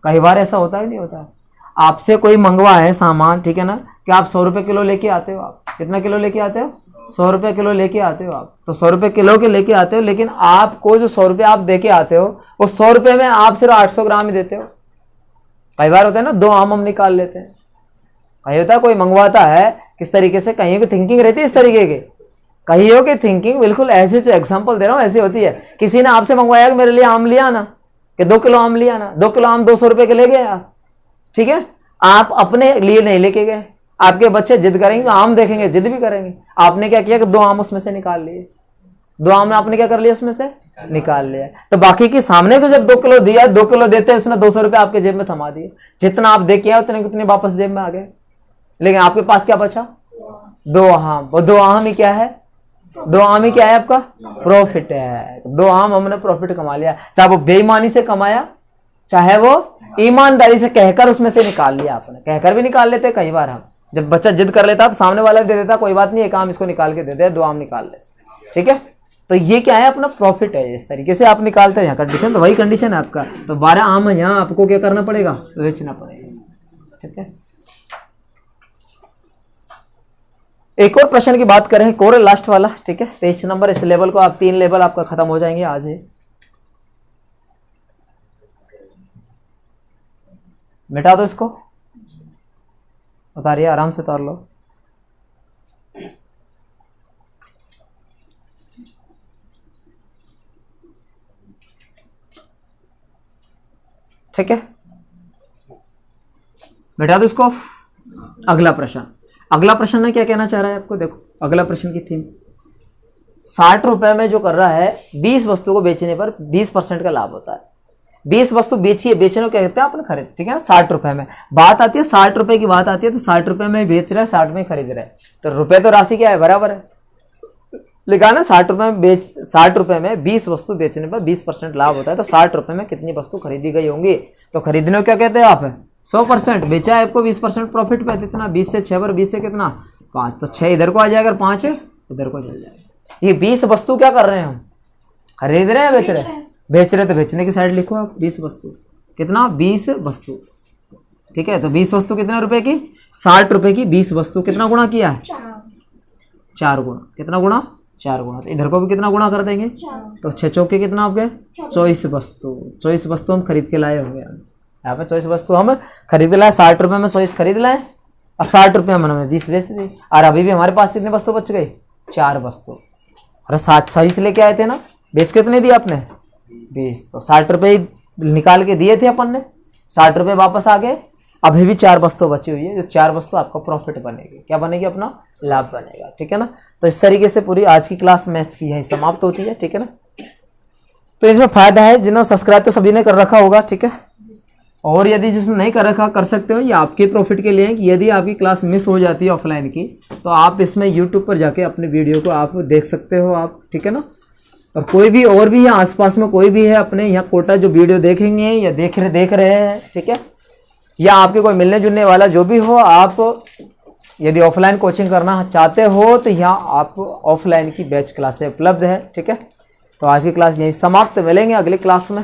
कई बार ऐसा होता है नहीं होता, आपसे कोई मंगवा है सामान, ठीक है ना, कि आप 100 रुपए किलो लेके आते हो। आप कितना किलो लेके आते हो 100 रुपए किलो लेके आते हो आप। तो 100 रुपए किलो के लेके आते हो, लेकिन आपको जो 100 रुपए आप दे के आते हो वो 100 रुपए में आप सिर्फ 800 ग्राम ही देते हो। कई बार होता है ना 2 आम हम निकाल लेते हैं। कहीं होता है कोई मंगवाता है किस तरीके से, कहीं की थिंकिंग रहती है इस तरीके की, कहीं हो कि थिंकिंग बिल्कुल ऐसे, जो एग्जांपल दे रहा हूँ ऐसी होती है। किसी ने आपसे मंगवाया कि मेरे लिए आम लिया ना, कि 2 किलो आम लिया ना, 2 किलो आम 200 रुपए के ले गए आप, ठीक है। आप अपने लिए नहीं लेके गए, आपके बच्चे जिद करेंगे, आम देखेंगे जिद भी करेंगे। आपने क्या किया कि 2 आम उसमें से निकाल लिए, 2 आम आपने क्या कर लिया उसमें से निकाल लिया। तो बाकी के सामने को जब 2 किलो दिया, 2 किलो देते उसने 200 रुपए आपके जेब में थमा दिए। जितना आप दे के आए उतने कितने वापस जेब में आ गए, लेकिन आपके पास क्या बचा 2 आम। वो 2 आम ही क्या है 2 आम ही क्या है आपका प्रॉफिट है। 2 आम हमने प्रॉफिट कमा लिया, चाहे वो बेईमानी से कमाया चाहे वो ईमानदारी से कहकर उसमें से निकाल लिया। आपने कहकर भी निकाल लेते कई बार, हम जब बच्चा जिद कर लेता तो सामने वाला दे देता, कोई बात नहीं एक आम इसको निकाल के दे दे, 2 आम निकाल ले, ठीक है। तो ये क्या है अपना प्रॉफिट है। इस तरीके से आप निकालते हैं। यहाँ कंडीशन तो वही कंडीशन है आपका। तो 12 आम है, यहाँ आपको क्या करना पड़ेगा बेचना पड़ेगा, ठीक है। एक और प्रश्न की बात करें, एक और लास्ट वाला, ठीक है 23 नंबर। इस लेवल को आप 3 लेवल आपका खत्म हो जाएंगे आज ही। मिटा दो इसको, उतारिए आराम से उतार लो। ठीक है मिटा दो इसको। अगला प्रश्न, अगला प्रश्न में क्या कहना चाह रहा है आपको, देखो अगला प्रश्न की थीम 60 रुपए में जो कर रहा है 20 वस्तु को बेचने पर 20% का लाभ होता है। 20 वस्तु बेचिए, बेचने को क्या कहते हैं आपने खरीद, ठीक है ना। 60 रुपए में बात आती है, 60 रुपए की बात आती है, तो 60 रुपए में बेच रहा है 60 में खरीद रहा है, तो रुपए तो राशि क्या है बराबर है, लिखा ना 60 रुपए में 60 रुपए में 20 वस्तु बेचने पर 20% लाभ होता है। तो 60 रुपए में कितनी वस्तु खरीदी गई होंगी, तो खरीदने को क्या कहते हैं आप 100%, बेचा है आपको 20% प्रॉफिट पे, कितना 20 से 6 पर 20 से कितना 5, तो 6 इधर को आ जाएगा, 5 इधर को चल जाएगा। ये 20 वस्तु क्या कर रहे हैं हम, खरीद रहे हैं बेच रहे हैं, बेच रहे तो बेचने की साइड लिखो आप 20 वस्तु, कितना 20 वस्तु, ठीक है। तो 20 वस्तु कितने रुपए की 60 रुपए की 20 वस्तु, कितना गुणा किया है 4 गुणा, कितना गुणा 4 गुणा। तो इधर को भी कितना गुणा कर देंगे, तो 6 चौके कितना आपके 24 वस्तु, 24 वस्तु हम खरीद के लाए होंगे। यहाँ पे 24 वस्तु हम खरीद लाए, 60 रुपए में 24 खरीद लाए और 60 रुपये में हमें 20 बेच दी। और अभी भी हमारे पास कितने वस्तु बच गई 4 वस्तु। अरे 26 लेके आए थे ना, बेच कितने दिए आपने 20, तो 60 रुपये निकाल के दिए थे अपन ने, 60 रुपये वापस आ गए। अभी भी 4 वस्तु बची हुई है, जो 4 वस्तु आपका प्रॉफिट बनेगी, क्या बनेगी अपना लाभ बनेगा, ठीक है ना। तो इस तरीके से पूरी आज की क्लास मैथ की यही समाप्त होती है, ठीक है ना। तो इसमें फायदा है, जिन्होंने सब्सक्राइब तो सभी ने कर रखा होगा, ठीक है। और यदि जिसने नहीं कर रखा कर सकते हो, ये आपके प्रॉफिट के लिए है कि यदि आपकी क्लास मिस हो जाती है ऑफलाइन की, तो आप इसमें यूट्यूब पर जाके अपने वीडियो को आप देख सकते हो आप, ठीक है ना। और कोई भी और भी यहाँ आसपास में कोई भी है अपने यहाँ कोटा जो वीडियो देखेंगे या देख रहे हैं, ठीक है, या आपके कोई मिलने जुलने वाला जो भी हो, आप यदि ऑफलाइन कोचिंग करना चाहते हो तो यहाँ आप ऑफलाइन की बैच क्लासें उपलब्ध है, ठीक है। तो आज की क्लास यहीं समाप्त, मिलेंगे अगली क्लास में।